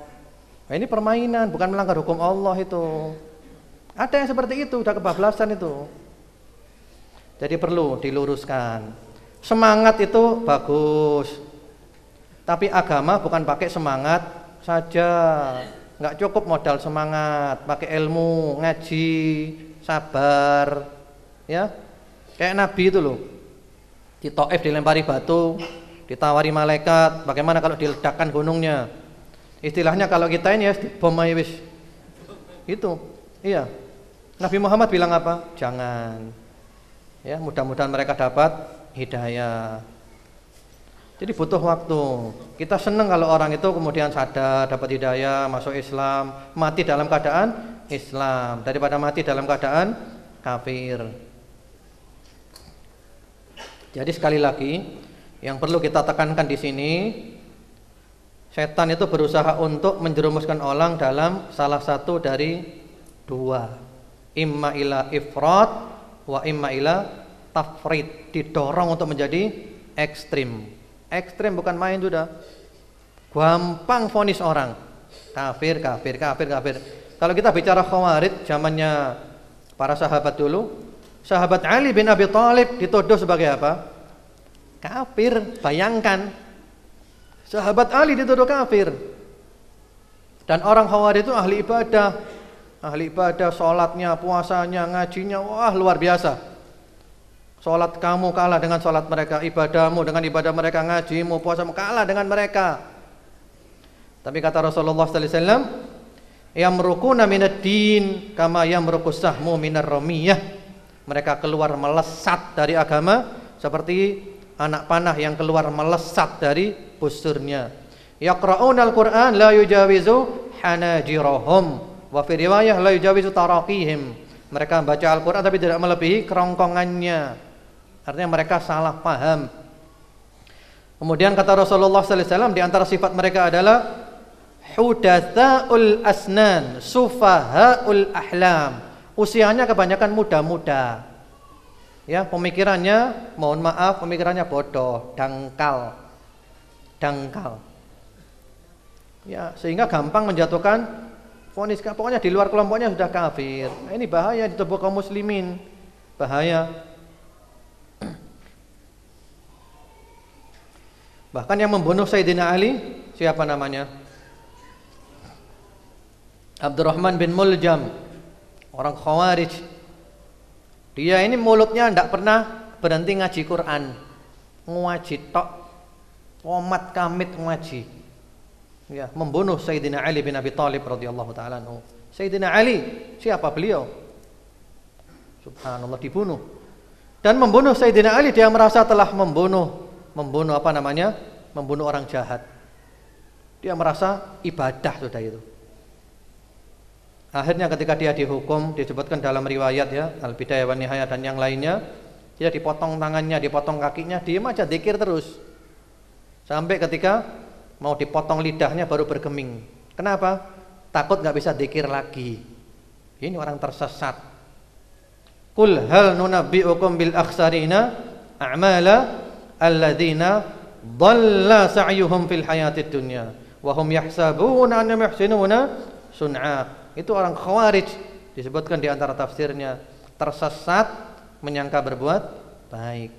Nah, ini permainan, bukan melanggar hukum Allah itu. Ada yang seperti itu, udah kebablasan itu. Jadi perlu diluruskan. Semangat itu bagus. Tapi agama bukan pakai semangat saja. Enggak cukup modal semangat, pakai ilmu, ngaji, sabar. Ya. Kayak Nabi itu loh. Di Thaif dilempari batu, ditawari malaikat, bagaimana kalau diledakkan gunungnya? Istilahnya kalau kita ini ya bom wis. Itu. Iya. Nabi Muhammad bilang apa? Jangan. Ya, mudah-mudahan mereka dapat hidayah. Jadi butuh waktu. Kita senang kalau orang itu kemudian sadar, dapat hidayah, masuk Islam, mati dalam keadaan Islam daripada mati dalam keadaan kafir. Jadi sekali lagi, yang perlu kita tekankan di sini, setan itu berusaha untuk menjerumuskan orang dalam salah satu dari dua, imma ila ifrat wa imma ila tafrid, didorong untuk menjadi ekstrim. Ekstrim bukan main sudah. Gampang vonis orang kafir. Kalau kita bicara Khawarij zamannya para sahabat dulu, sahabat Ali bin Abi Thalib dituduh sebagai apa? Kafir. Bayangkan, sahabat Ali dituduh kafir. Dan orang Khawarij itu ahli ibadah, sholatnya, puasanya, ngajinya, wah luar biasa. Sholat kamu kalah dengan sholat mereka, ibadahmu dengan ibadah mereka, ngajimu, puasamu kalah dengan mereka. Tapi kata Rasulullah sallallahu alaihi wasallam, yamrukuna minad din kama yamrukus sahmu minar ramiyah. Mereka keluar melesat dari agama seperti anak panah yang keluar melesat dari busurnya. Yaqra'una al-Qur'an la yujawizu hanajirahum wa fi riwayah la yujawizu taraqihim. Mereka membaca Al-Qur'an tapi tidak melebihi kerongkongannya. Artinya mereka salah paham. Kemudian kata Rasulullah sallallahu alaihi wasallam, di antara sifat mereka adalah hudatsaul asnan, sufahaul ahlam. Usianya kebanyakan muda-muda. Ya, pemikirannya mohon maaf, pemikirannya bodoh, dangkal. Ya, sehingga gampang menjatuhkan vonis, pokoknya di luar kelompoknya sudah kafir. Nah, ini bahaya di tubuh kaum muslimin. Bahaya. Bahkan yang membunuh Sayyidina Ali siapa namanya? Abdurrahman bin Muljam, orang Khawarij. Dia ini mulutnya tidak pernah berhenti ngaji Quran, ngaji tok. komat kamit ngaji. Ya, membunuh Sayyidina Ali bin Abi Thalib radhiyallahu taala anhu. Sayyidina Ali, siapa beliau? Subhanallah, dibunuh. Dan membunuh Sayyidina Ali, dia merasa telah membunuh apa namanya? Membunuh orang jahat. Dia merasa ibadah sudah itu. Akhirnya ketika dia dihukum, disebutkan dalam riwayat ya, Al-Bidayah wan Nihayah dan yang lainnya, dia dipotong tangannya, dipotong kakinya, diam aja zikir terus. Sampai ketika mau dipotong lidahnya baru bergeming. Kenapa? Takut nggak bisa zikir lagi. Ini orang tersesat. Qul hal nunabbi'ukum bil akhsarina a'mala alladzina dhalla sa'yuhum fil hayatid dunya wa hum yahsabuna annahum yuhsinuna sun'a. Itu orang Khawarij, disebutkan di antara tafsirnya, tersesat menyangka berbuat baik.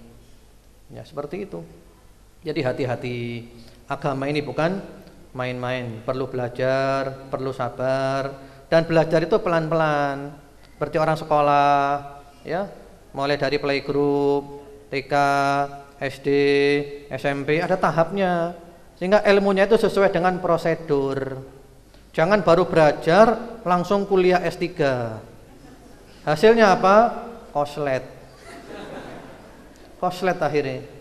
Ya, seperti itu. Jadi hati-hati. Agama ini bukan main-main, perlu belajar, perlu sabar, dan belajar itu pelan-pelan. Seperti orang sekolah, ya, mulai dari playgroup, TK, SD, SMP, ada tahapnya. Sehingga ilmunya itu sesuai dengan prosedur. Jangan baru belajar langsung kuliah S3. Hasilnya apa? Koslet. Koslet akhirnya.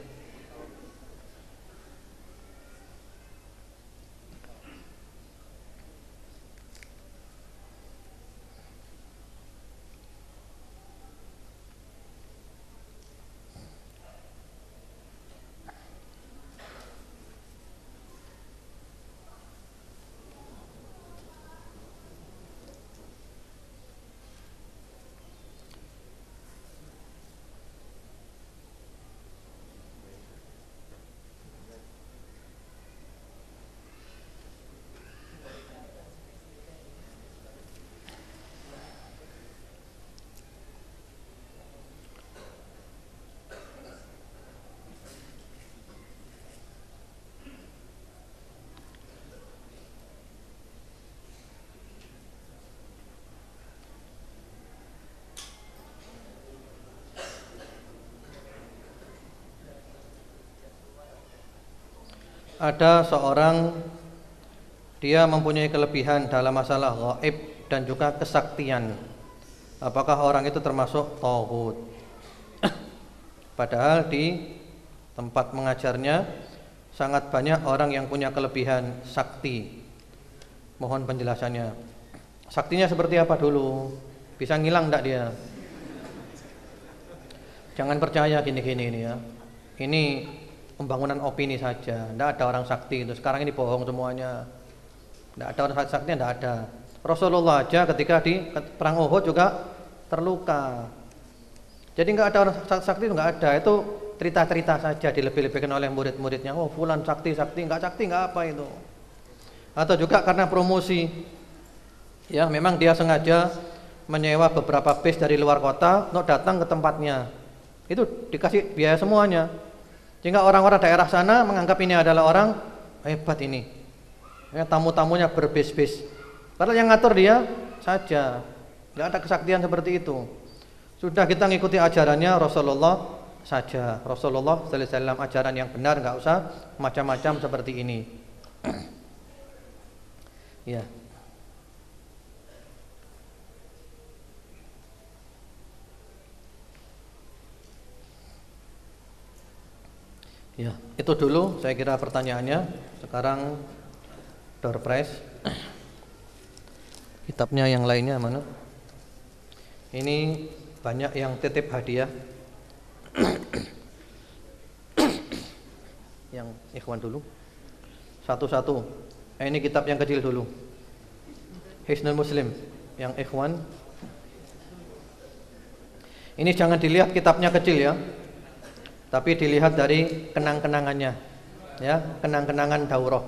Ada seorang, dia mempunyai kelebihan dalam masalah gaib dan juga kesaktian. Apakah orang itu termasuk taghut? Padahal di tempat mengajarnya sangat banyak orang yang punya kelebihan sakti. Mohon penjelasannya. Saktinya seperti apa dulu? Bisa ngilang enggak dia? Jangan percaya gini-gini ini ya. Ini pembangunan opini saja. Tidak ada orang sakti itu. Sekarang ini bohong semuanya. Tidak ada orang sakti, tidak ada. Rasulullah aja ketika di perang Uhud juga terluka. Jadi nggak ada orang sakti itu, nggak ada. Itu cerita-cerita saja, dilebih-lebihkan oleh murid-muridnya. Oh, fulan sakti, nggak sakti nggak apa itu. Atau juga karena promosi. Ya, memang dia sengaja menyewa beberapa bis dari luar kota untuk datang ke tempatnya. Itu dikasih biaya semuanya. Sehingga orang-orang daerah sana menganggap ini adalah orang hebat ini. Ya, tamu-tamunya berbis-bis. Padahal yang ngatur dia saja. Enggak ada kesaktian seperti itu. Sudah kita ngikuti ajarannya Rasulullah saja. Rasulullah sallallahu alaihi wasallam, ajaran yang benar, enggak usah macam-macam seperti ini. Ya. Ya, itu dulu saya kira pertanyaannya. Sekarang door prize. Kitabnya yang lainnya mana? Ini banyak yang titip hadiah. Yang ikhwan dulu. Satu-satu. Ini kitab yang kecil dulu. Hisnul Muslim yang ikhwan. Ini jangan dilihat kitabnya kecil ya. Tapi dilihat dari kenang-kenangannya, ya, kenang-kenangan daurah.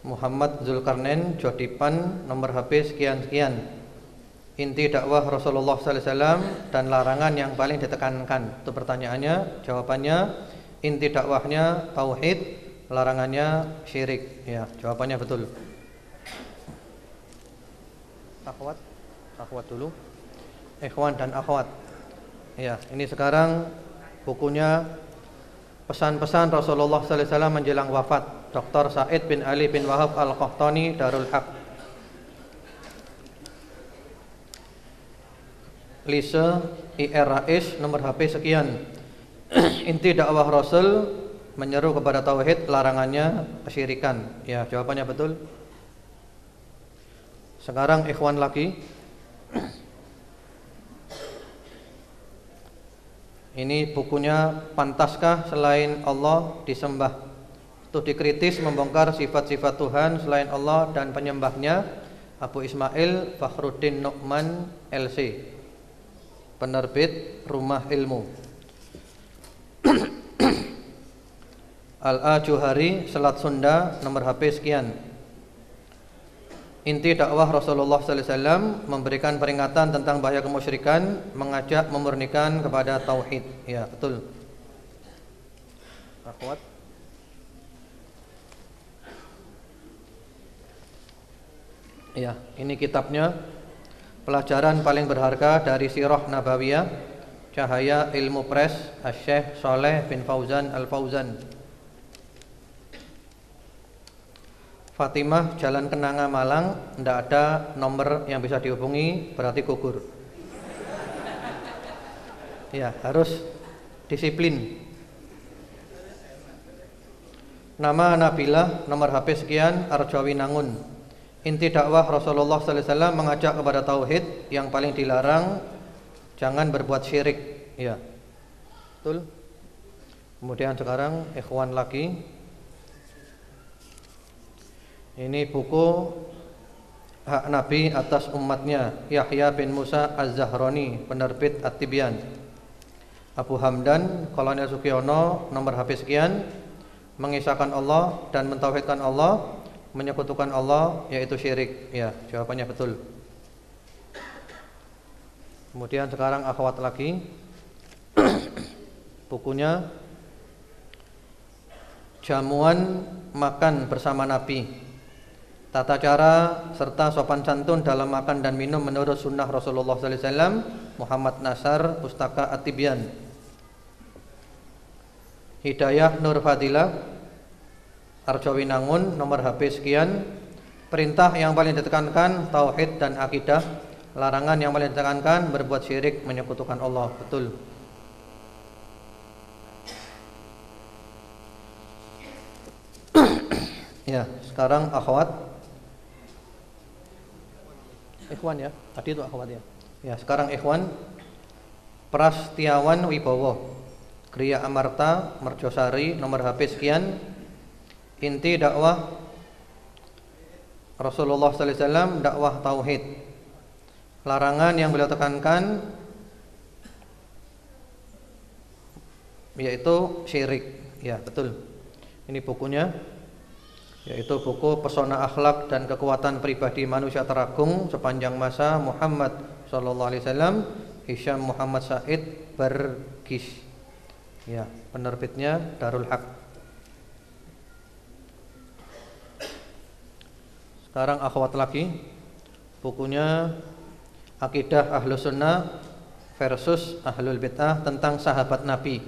Muhammad Zulkarnain, Jodipan, nomor HP sekian-sekian. Inti dakwah Rasulullah sallallahu alaihi wasallam dan larangan yang paling ditekankan. Itu pertanyaannya, jawabannya inti dakwahnya tauhid, larangannya syirik. Ya, jawabannya betul. Akhwat dulu, ikhwan dan akhwat. Ya, ini sekarang bukunya Pesan-pesan Rasulullah sallallahu alaihi wasallam menjelang wafat, Dr. Said bin Ali bin Wahab Al-Qahtani, Darul Haq. Lise IRAS nomor HP sekian. Inti dakwah Rasul menyeru kepada tauhid, larangannya kesyirikan. Ya, jawabannya betul. Sekarang ikhwan lagi. Ini bukunya Pantaskah Selain Allah Disembah? Itu dikritis membongkar sifat-sifat Tuhan selain Allah dan penyembahnya, Abu Ismail Fakhruddin Nu'man LC, penerbit Rumah Ilmu. Al-Ajuhari Selat Sunda nomor HP sekian. Inti dakwah Rasulullah sallallahu alaihi wasallam memberikan peringatan tentang bahaya kemusyrikan, mengajak memurnikan kepada tauhid. Ya, betul. Akhwat. Ya, ini kitabnya. Pelajaran paling berharga dari Sirah Nabawiyah, Cahaya Ilmu Press, Asy-Syaikh Shaleh bin Fauzan Al-Fauzan. Fatimah, Jalan Kenanga, Malang. Tidak ada nomor yang bisa dihubungi, berarti gugur. Ya, harus disiplin. Nama Nabilah, nomor HP sekian, Arjawinangun. Inti dakwah Rasulullah sallallahu alaihi wasallam mengajak kepada tauhid, yang paling dilarang jangan berbuat syirik. Ya, betul. Kemudian sekarang ikhwan lagi. Ini buku Hak Nabi atas umatnya, Yahya bin Musa Az-Zahrani, penerbit At-Tibyan. Abu Hamdan Kolonel Sugiono, nomor HP sekian, mengisahkan Allah dan mentauhidkan Allah, menyekutukan Allah yaitu syirik. Ya, jawabannya betul. Kemudian sekarang akhwat lagi. Bukunya Jamuan Makan Bersama Nabi, Tata cara serta sopan santun dalam makan dan minum menurut sunnah Rasulullah sallallahu alaihi wasallam, Muhammad Nasar, Pustaka At-Tibyan. Hidayah Nur Fadilah, Arjawinangun, nomor HP sekian. Perintah yang paling ditekankan tauhid dan akidah, larangan yang paling ditekankan berbuat syirik, menyekutukan Allah. Betul. Ya, sekarang akhwat. Ikhwan ya, tadi itu akhwat ya. Ya, sekarang ikhwan. Prastiawan Wibowo, Kriya Amarta, Merjosari, nomor HP sekian. Inti dakwah Rasulullah sallallahu alaihi wasallam, dakwah tauhid. Larangan yang beliau tekankan yaitu syirik. Ya, betul. Ini bukunya, yaitu buku Pesona Akhlak dan Kekuatan Pribadi Manusia Teragung Sepanjang Masa Muhammad sallallahu alaihi wasallam, Hisham Muhammad Said Bargish. Ya, penerbitnya Darul Haq. Sekarang akhwat lagi. Bukunya Akidah Ahlus Sunnah versus Ahlul Bid'ah tentang sahabat Nabi,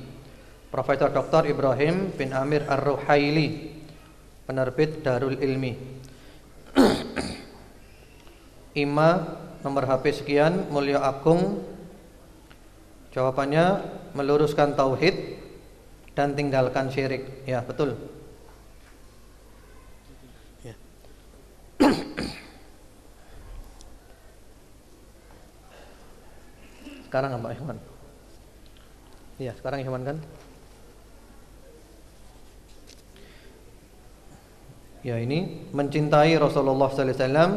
Profesor Dr. Ibrahim bin Amir Ar-Ruhaili, penerbit Darul Ilmi. IMA nomor HP sekian, Mulya Agung. Jawabannya meluruskan tauhid dan tinggalkan syirik. Ya, betul. Ya. Sekarang apa, Ikhwan? Iya, sekarang Ikhwan kan? Ya, ini mencintai Rasulullah sallallahu alaihi wasallam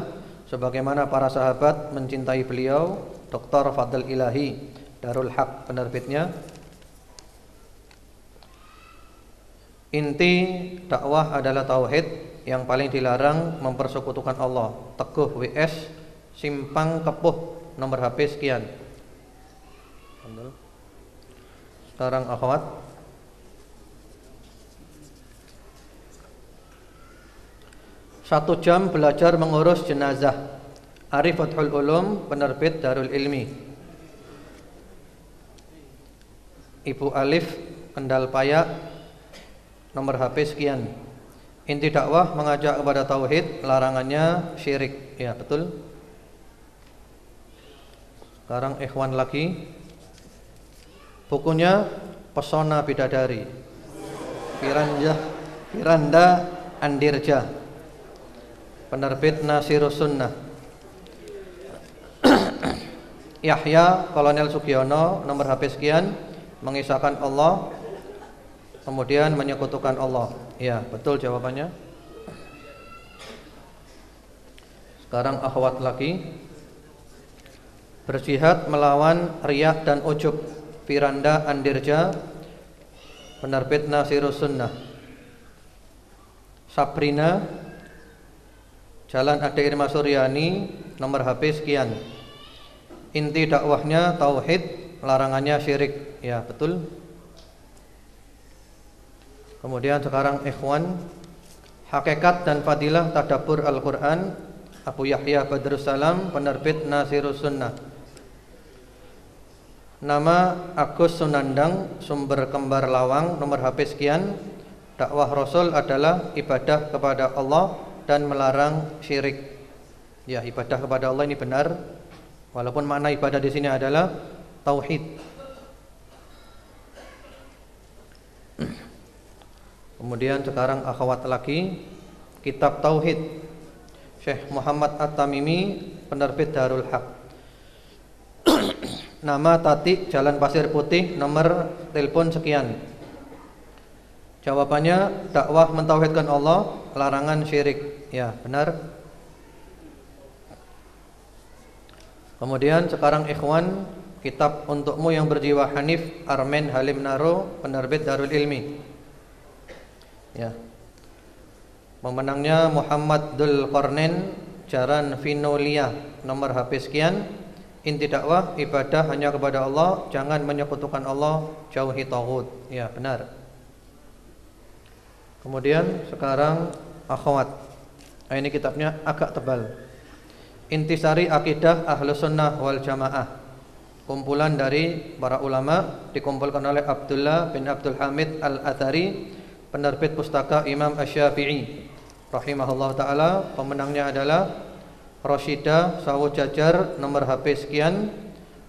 sebagaimana para sahabat mencintai beliau, Dr. Fadl Ilahi, Darul Haq, penerbitnya. Inti dakwah adalah tauhid, yang paling dilarang mempersekutukan Allah. Teguh WS, Simpang Kepuh, nomor HP sekian. Sekarang akhwat. Satu jam belajar mengurus jenazah, Arifatul Ulum, penerbit Darul Ilmi. Ibu Alif, Kendal Payak, nomor HP sekian. Inti dakwah mengajak kepada tauhid, larangannya syirik. Ya, betul. Sekarang ikhwan lagi. Bukunya Pesona Bidadari, Firanda Andirja, penerbit Nasirus Sunnah. Yahya Kolonel Sugiono, nomor HP sekian, mengisahkan Allah, kemudian menyekutukan Allah. Ya, betul jawabannya. Sekarang akhwat lagi. Berjihad melawan riya dan ujub, Firanda Andirja, penerbit Nasirus Sunnah. Sabrina Jalan Ade Irma Suryani, nomor HP sekian. Inti dakwahnya tauhid, larangannya syirik. Ya, betul. Kemudian sekarang ikhwan, Hakikat dan Fadilah Tadabbur Al-Quran, Abu Yahya Badrussalam, penerbit Nasirus Sunnah. Nama Agus Sunandang, sumber Kembar Lawang, nomor HP sekian. Dakwah Rasul adalah ibadah kepada Allah dan melarang syirik. Ya, ibadah kepada Allah ini benar, walaupun makna ibadah di sini adalah tauhid. Kemudian sekarang akhwat lagi, Kitab Tauhid, Syekh Muhammad At-Tamimi, penerbit Darul Haq. Nama Tati, Jalan Pasir Putih, nomor telepon sekian. Jawabannya dakwah mentauhidkan Allah, larangan syirik. Ya, benar. Kemudian sekarang ikhwan, Kitab Untukmu Yang Berjiwa Hanif, Armen Halim Naro, penerbit Darul Ilmi. Ya. Pemenangnya Muhammad Dzul Qarnain, Jaran Vinolia, nomor HP sekian. Inti dakwah ibadah hanya kepada Allah, jangan menyekutukan Allah, jauhi taghut. Ya, benar. Kemudian sekarang akhwat. Ini kitabnya agak tebal. Intisari Akidah Ahlus Sunnah wal Jamaah. Kumpulan dari para ulama, dikumpulkan oleh Abdullah bin Abdul Hamid Al-Athari, penerbit pustaka Imam Asy-Syafi'i rahimahullah taala. Pemenangnya adalah Rasyidah Sawu Jajar, nomor HP sekian.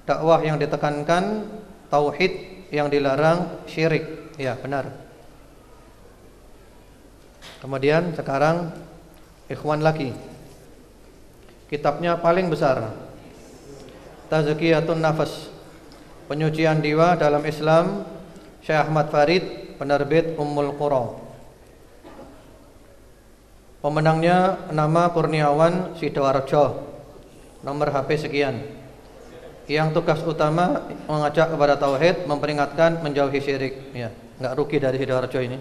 Dakwah yang ditekankan tauhid, yang dilarang syirik. Ya, benar. Kemudian sekarang ikhwan lagi. Kitabnya paling besar, Tazkiyatun Nafas, penyucian jiwa dalam Islam, Syekh Ahmad Farid, penerbit Ummul Qura. Pemenangnya nama Kurniawan Sidoarjo, nomor HP sekian. Yang tugas utama mengajak kepada tauhid, memperingatkan menjauhi syirik. Ya, nggak rugi dari Sidoarjo ini.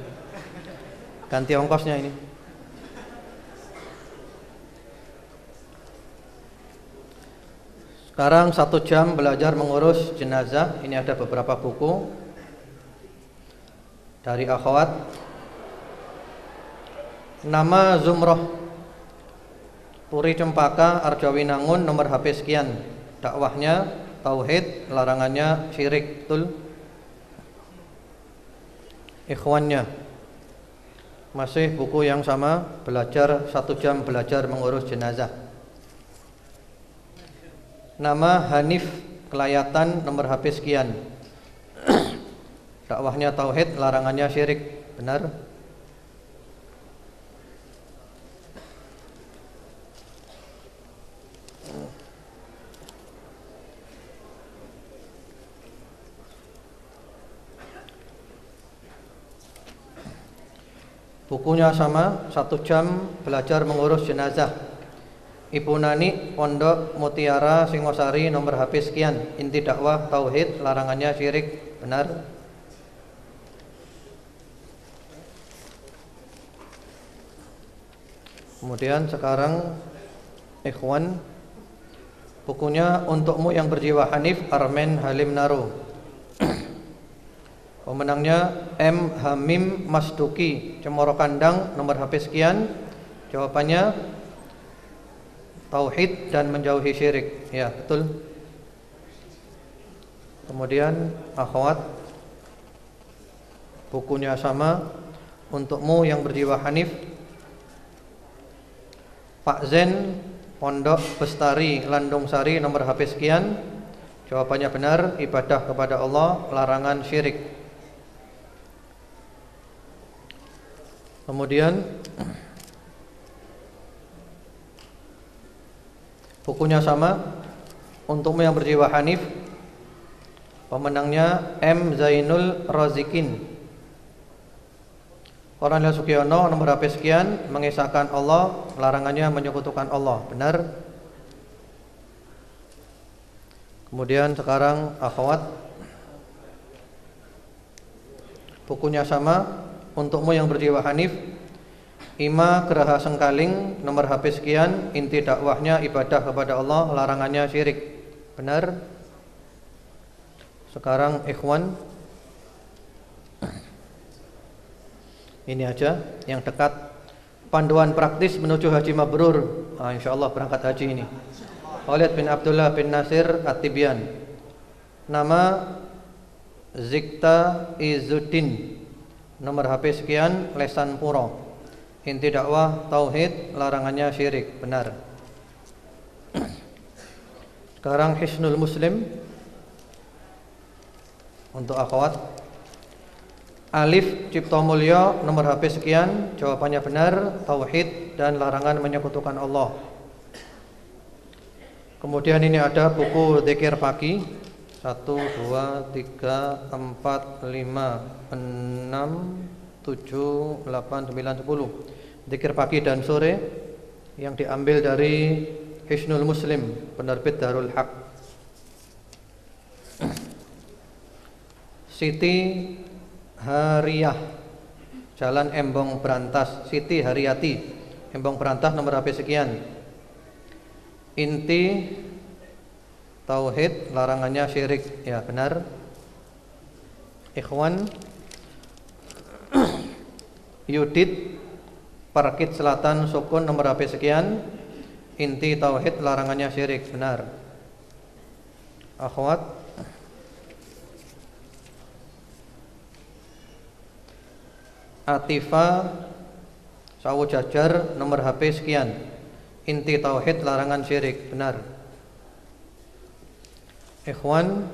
Ganti ongkosnya ini. Sekarang 1 jam belajar mengurus jenazah. Ini ada beberapa buku dari akhwat. Nama Zumroh, Puri Cempaka, Arjawinangun, nomor HP sekian. Dakwahnya tauhid, larangannya syirik. Betul. Ikhwannya masih buku yang sama, belajar 1 jam belajar mengurus jenazah. Nama Hanif Kelayatan, nomor HP sekian. Dakwahnya tauhid, larangannya syirik. Benar. Bukunya sama, 1 jam belajar mengurus jenazah. Ibu Nani, Pondok Mutiara Singosari, nomor HP sekian. Inti dakwah tauhid, larangannya syirik. Benar. Kemudian sekarang ikhwan, bukunya Untukmu Yang Berjiwa Hanif, Armen Halim Naro. Pemenangnya M. Hamim Masduki, Cemoro Kandang, nomor HP sekian. Jawabannya tauhid dan menjauhi syirik. Ya, betul. Kemudian akhwat, Bukunya sama. Untukmu yang berjiwa hanif, Pak Zen, Pondok Bestari, Landung Sari, nomor HP sekian. Jawabannya benar, ibadah kepada Allah, larangan syirik. Kemudian bukunya sama. Untukmu yang berjiwa hanif, pemenangnya M. Zainul Razikin, Kornel Sugiono, nomor HP sekian. Mengisahkan Allah, larangannya menyekutukan Allah. Benar. Kemudian sekarang akhwat, bukunya sama. Untukmu yang berjiwa hanif, Ima Geraha Sengkaling, nomor HP sekian. Inti dakwahnya ibadah kepada Allah, larangannya syirik. Benar. Sekarang ikhwan, ini aja yang dekat. Panduan praktis menuju haji mabrur. InsyaAllah berangkat haji ini. Khalid bin Abdullah bin Nasir At-Tibyan. Nama Zikta Izzuddin, nomor HP sekian. Lesan Puro. Inti dakwah tauhid, larangannya syirik. Benar. Sekarang Hisnul Muslim untuk akhwat. Alif Cipto Mulyo, nomor HP sekian. Jawabannya benar, tauhid dan larangan menyekutukan Allah. Kemudian ini ada buku zikir pagi. 1, 2, 3, 4, 5, 6, 7, 8, 9, 10. Zikir pagi dan sore yang diambil dari Hisnul Muslim, penerbit Darul Haq. Siti Hariyah, Jalan Embong Brantas. Siti Hariyati, Embong Brantas, nomor HP sekian. Inti tauhid, larangannya syirik. Ya, benar. Ikhwan, Yudit Parkit Selatan Sukun, nomor HP sekian. Inti tauhid, larangannya syirik. Benar. Akhwat, Atifa Sawu Jajar, nomor HP sekian. Inti tauhid, larangan syirik. Benar. Ikhwan,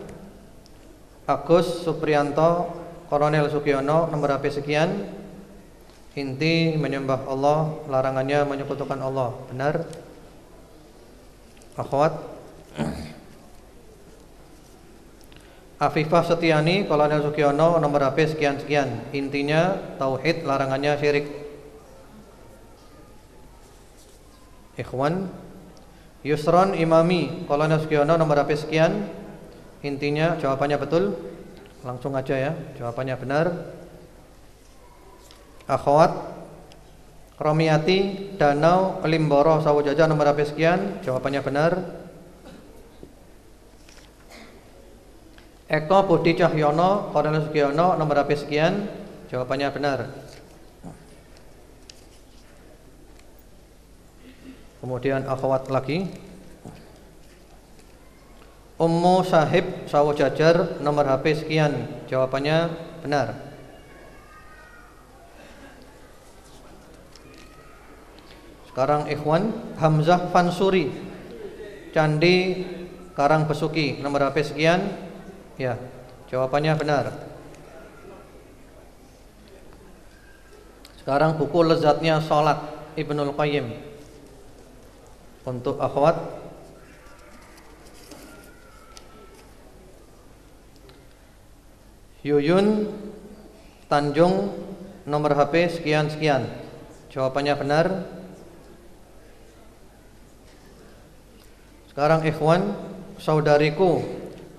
Agus Supriyanto Kornel Sugiono, nomor HP sekian. Inti menyembah Allah, larangannya menyekutukan Allah. Benar. Akhwat, Afifah Setiani Kolonel Sugiono, nomor HP sekian-sekian. Intinya tauhid, larangannya syirik. Ikhwan, Yusron Imami Kolonel Sugiono, nomor HP sekian. Intinya, jawabannya betul. Langsung aja ya, jawabannya benar. Akhwat, Romiati Danau Limboro Sawojaja, nomor HP sekian. Jawabannya benar. Eko Budi Cahyono Kornel Sugiono, nomor HP sekian. Jawabannya benar. Kemudian akhwat lagi, Ummu Sahib Sawo Jajar, nomor HP sekian. Jawabannya benar. Sekarang ikhwan, Hamzah Fansuri Candi Karang Besuki, nomor HP sekian. Ya, jawabannya benar. Sekarang buku Lezatnya Sholat Ibnul Qayyim untuk akhwat. Yuyun Tanjung, nomor HP sekian-sekian. Jawabannya benar. Sekarang ikhwan, saudariku,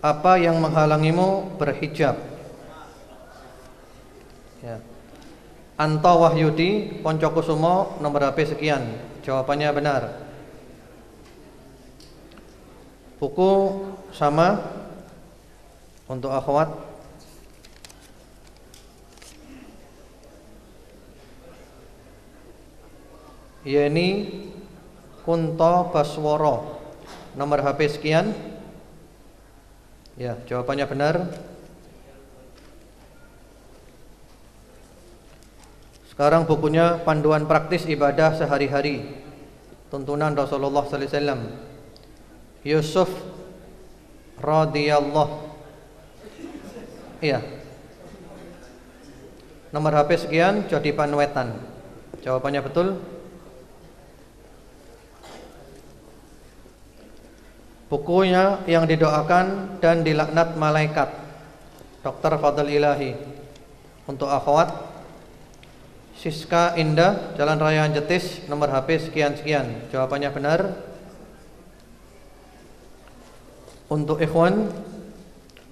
apa yang menghalangimu berhijab? Ya. Anto Wahyudi Poncokusumo, nomor HP sekian. Jawabannya benar. Buku sama untuk akhwat. Yeni Kunto Basworo, nomor HP sekian. Ya, jawabannya benar. Sekarang bukunya Panduan Praktis Ibadah Sehari-hari, tuntunan Rasulullah sallallahu alaihi wasallam. Yusuf radhiyallahu. Iya. Nomor HP sekian, jadi Panwetan. Jawabannya betul. Bukunya yang didoakan dan dilaknat malaikat, Dr. Fadl Ilahi. Untuk akhwat, Siska Indah, Jalan Raya Jetis, nomor HP sekian-sekian. Jawabannya benar. Untuk ikhwan,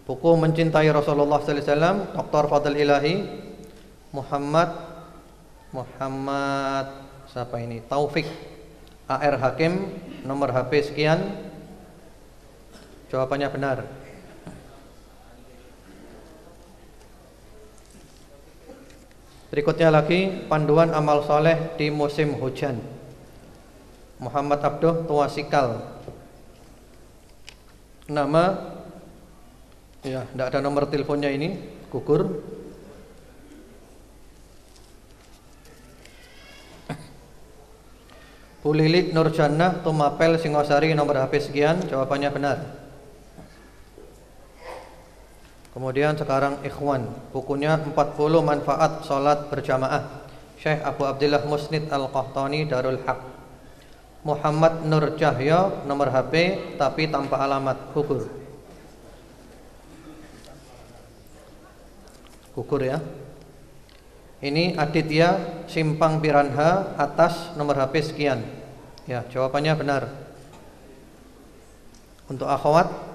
buku Mencintai Rasulullah sallallahu alaihi wasallam, Dr. Fadl Ilahi, Muhammad siapa ini? Taufik AR Hakim, nomor HP sekian. Jawabannya benar. Berikutnya lagi Panduan Amal Soleh di Musim Hujan, Muhammad Abduh Tuasikal. Nama, ya, tidak ada nomor teleponnya ini, gugur. Bu Lili Nurjannah Tumapel Singosari, nomor HP sekian. Jawabannya benar. Kemudian sekarang ikhwan, bukunya 40 Manfaat Salat Berjamaah, Syekh Abu Abdillah Musnid Al-Qahtani, Darul Haq. Muhammad Nur Cahyo, nomor HP tapi tanpa alamat, gugur. Gugur ya. Ini Aditya Simpang Piranha Atas, nomor HP sekian. Ya, jawabannya benar. Untuk akhwat,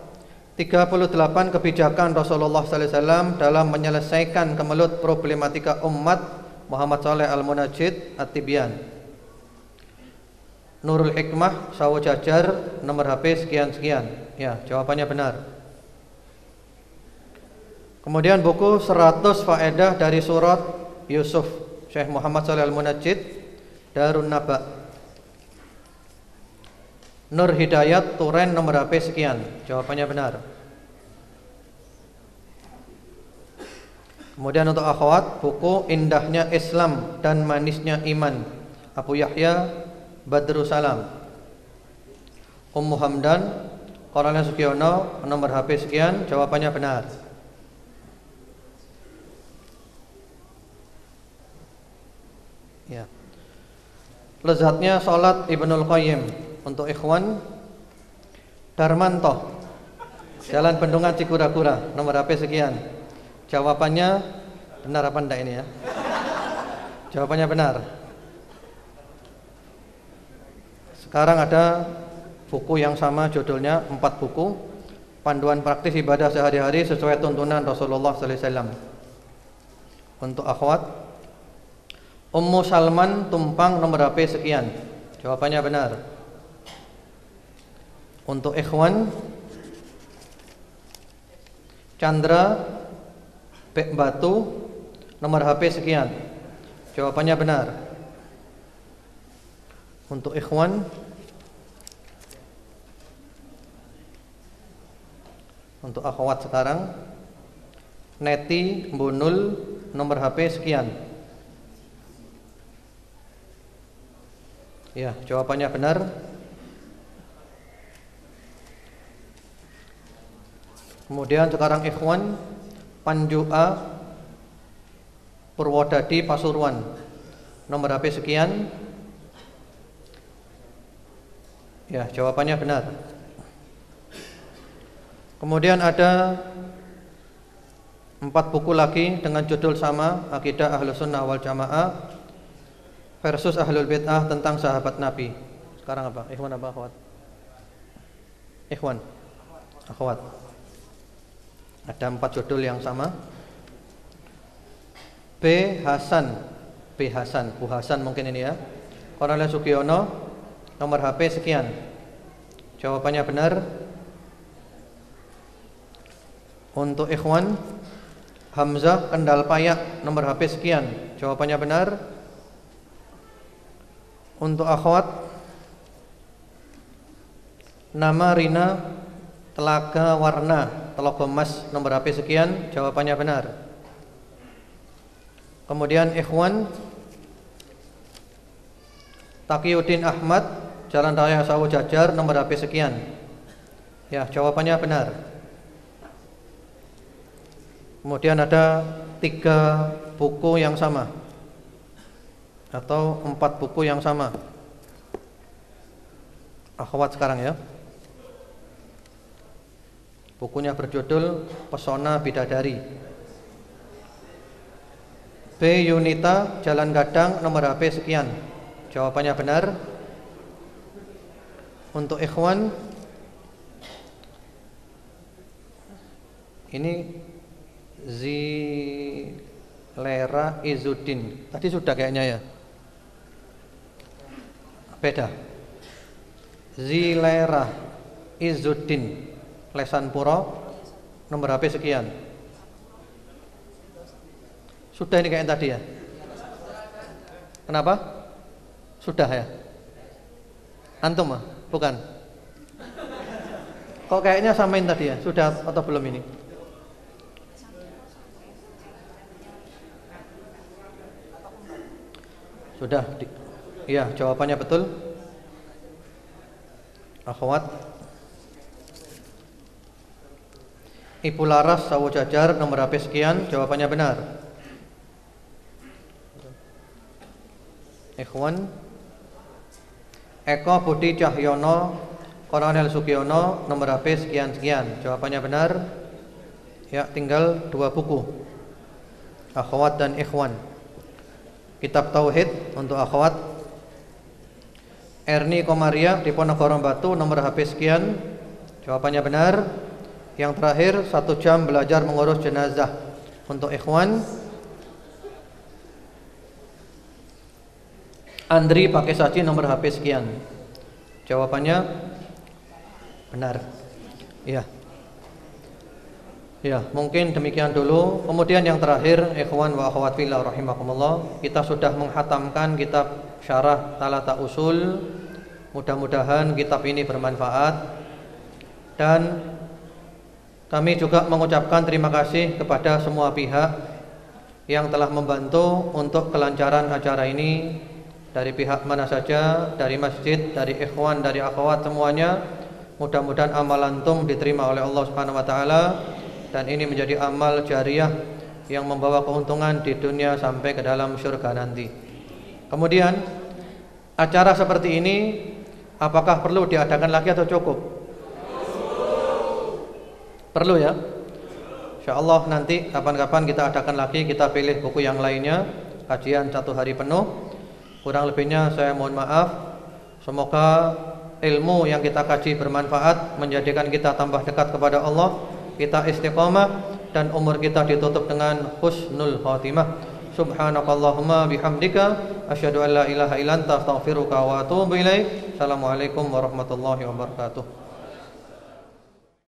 38 kebijakan Rasulullah sallallahu alaihi wasallam dalam menyelesaikan kemelut problematika umat, Muhammad Saleh Al-Munajjid At-Tibyan. Nurul Hikmah Sawo Jajar, nomor HP sekian-sekian. Ya, jawabannya benar. Kemudian buku 100 faedah dari surat Yusuf, Syekh Muhammad Saleh Al-Munajjid, Darun Naba. Nur Hidayat Turen, nomor HP sekian. Jawabannya benar. Kemudian untuk akhwat, buku Indahnya Islam dan Manisnya Iman, Abu Yahya Badrussalam. Ummu Hamdan Korana Sugiono, nomor HP sekian. Jawabannya benar. Ya. Lezatnya Salat Ibnul Qayyim. Untuk ikhwan, Darmanto, Jalan Bendungan Cikura-Kura, nomor HP sekian. Jawabannya benar apa enggak ini ya? Jawabannya benar. Sekarang ada buku yang sama, judulnya 4 buku Panduan Praktis Ibadah Sehari-hari sesuai tuntunan Rasulullah sallallahu alaihi wasallam. Untuk akhwat, Ummu Salman Tumpang, nomor HP sekian. Jawabannya benar. Untuk ikhwan, Chandra Bek Batu, nomor HP sekian. Jawabannya benar. Untuk ikhwan, untuk akhwat sekarang, Neti Bunul, nomor HP sekian. Ya, jawabannya benar. Kemudian sekarang ikhwan, Panjua Purwodadi Pasuruan, nomor HP sekian. Ya, jawabannya benar. Kemudian ada 4 buku lagi dengan judul sama, Akidah Ahlus Sunnah wal Jamaah versus Ahlul Bid'ah tentang sahabat Nabi. Sekarang apa? Ikhwan apa akhwat? Ikhwan, akhwat. Ada 4 judul yang sama. B. Hasan, Bu Hasan mungkin ini ya. Korale Sugiono, nomor HP sekian. Jawabannya benar. Untuk ikhwan, Hamzah Kendal Payak, nomor HP sekian. Jawabannya benar. Untuk akhwat, nama Rina Telaga Warna, Telaga Emas, nomor HP sekian. Jawabannya benar. Kemudian ikhwan, Taqiyuddin Ahmad, Jalan Raya Sawo Jajar, nomor HP sekian. Ya, jawabannya benar. Kemudian ada 3 buku yang sama atau 4 buku yang sama. Akhwat sekarang ya. Bukunya berjudul Pesona Bidadari. B. Yunita, Jalan Gadang, nomor HP sekian. Jawabannya benar. Untuk ikhwan, ini Zilera Izzuddin. Tadi sudah kayaknya ya. Beda. Zilera Izzuddin, Lesan Puro, nomor HP sekian. Sudah ini kayak tadi ya. Kenapa? Sudah ya. Antum mah? Bukan. Kok kayaknya samain tadi ya? Sudah atau belum ini? Sudah. Iya, jawabannya betul. Akhwat. Ibu Laras Sawo Jajar, nomor HP sekian. Jawabannya benar. Ikhwan. Eko Budi Cahyono, Kolonel Sugiono, nomor HP sekian-sekian. Jawabannya benar. Ya, tinggal 2 buku. Akhwat dan ikhwan. Kitab Tauhid untuk akhwat. Erni Komaria di Ponorogo Batu, nomor HP sekian. Jawabannya benar. Yang terakhir 1 jam belajar mengurus jenazah untuk ikhwan. Andri pakai saji, nomor HP sekian. Jawabannya benar. Ya. Ya, mungkin demikian dulu. Kemudian yang terakhir, ikhwan wa akhwat fillah rahimakumullah, kita sudah menghatamkan kitab Syarah Thalatha Usul. Mudah-mudahan kitab ini bermanfaat. Dan kami juga mengucapkan terima kasih kepada semua pihak yang telah membantu untuk kelancaran acara ini. Dari pihak mana saja, dari masjid, dari ikhwan, dari akhwat, semuanya. Mudah-mudahan amal antum diterima oleh Allah Subhanahu wa taala, dan ini menjadi amal jariah yang membawa keuntungan di dunia sampai ke dalam surga nanti. Kemudian, acara seperti ini apakah perlu diadakan lagi atau cukup? Perlu ya? Insyaallah nanti kapan-kapan kita adakan lagi, kita pilih buku yang lainnya, kajian 1 hari penuh. Kurang lebihnya saya mohon maaf. Semoga ilmu yang kita kaji bermanfaat, menjadikan kita tambah dekat kepada Allah, kita istiqamah, dan umur kita ditutup dengan husnul khatimah. Subhanakallahumma bihamdika asyhadu an la ilaha illa anta astaghfiruka wa atubu ilaik. Assalamualaikum warahmatullahi wabarakatuh.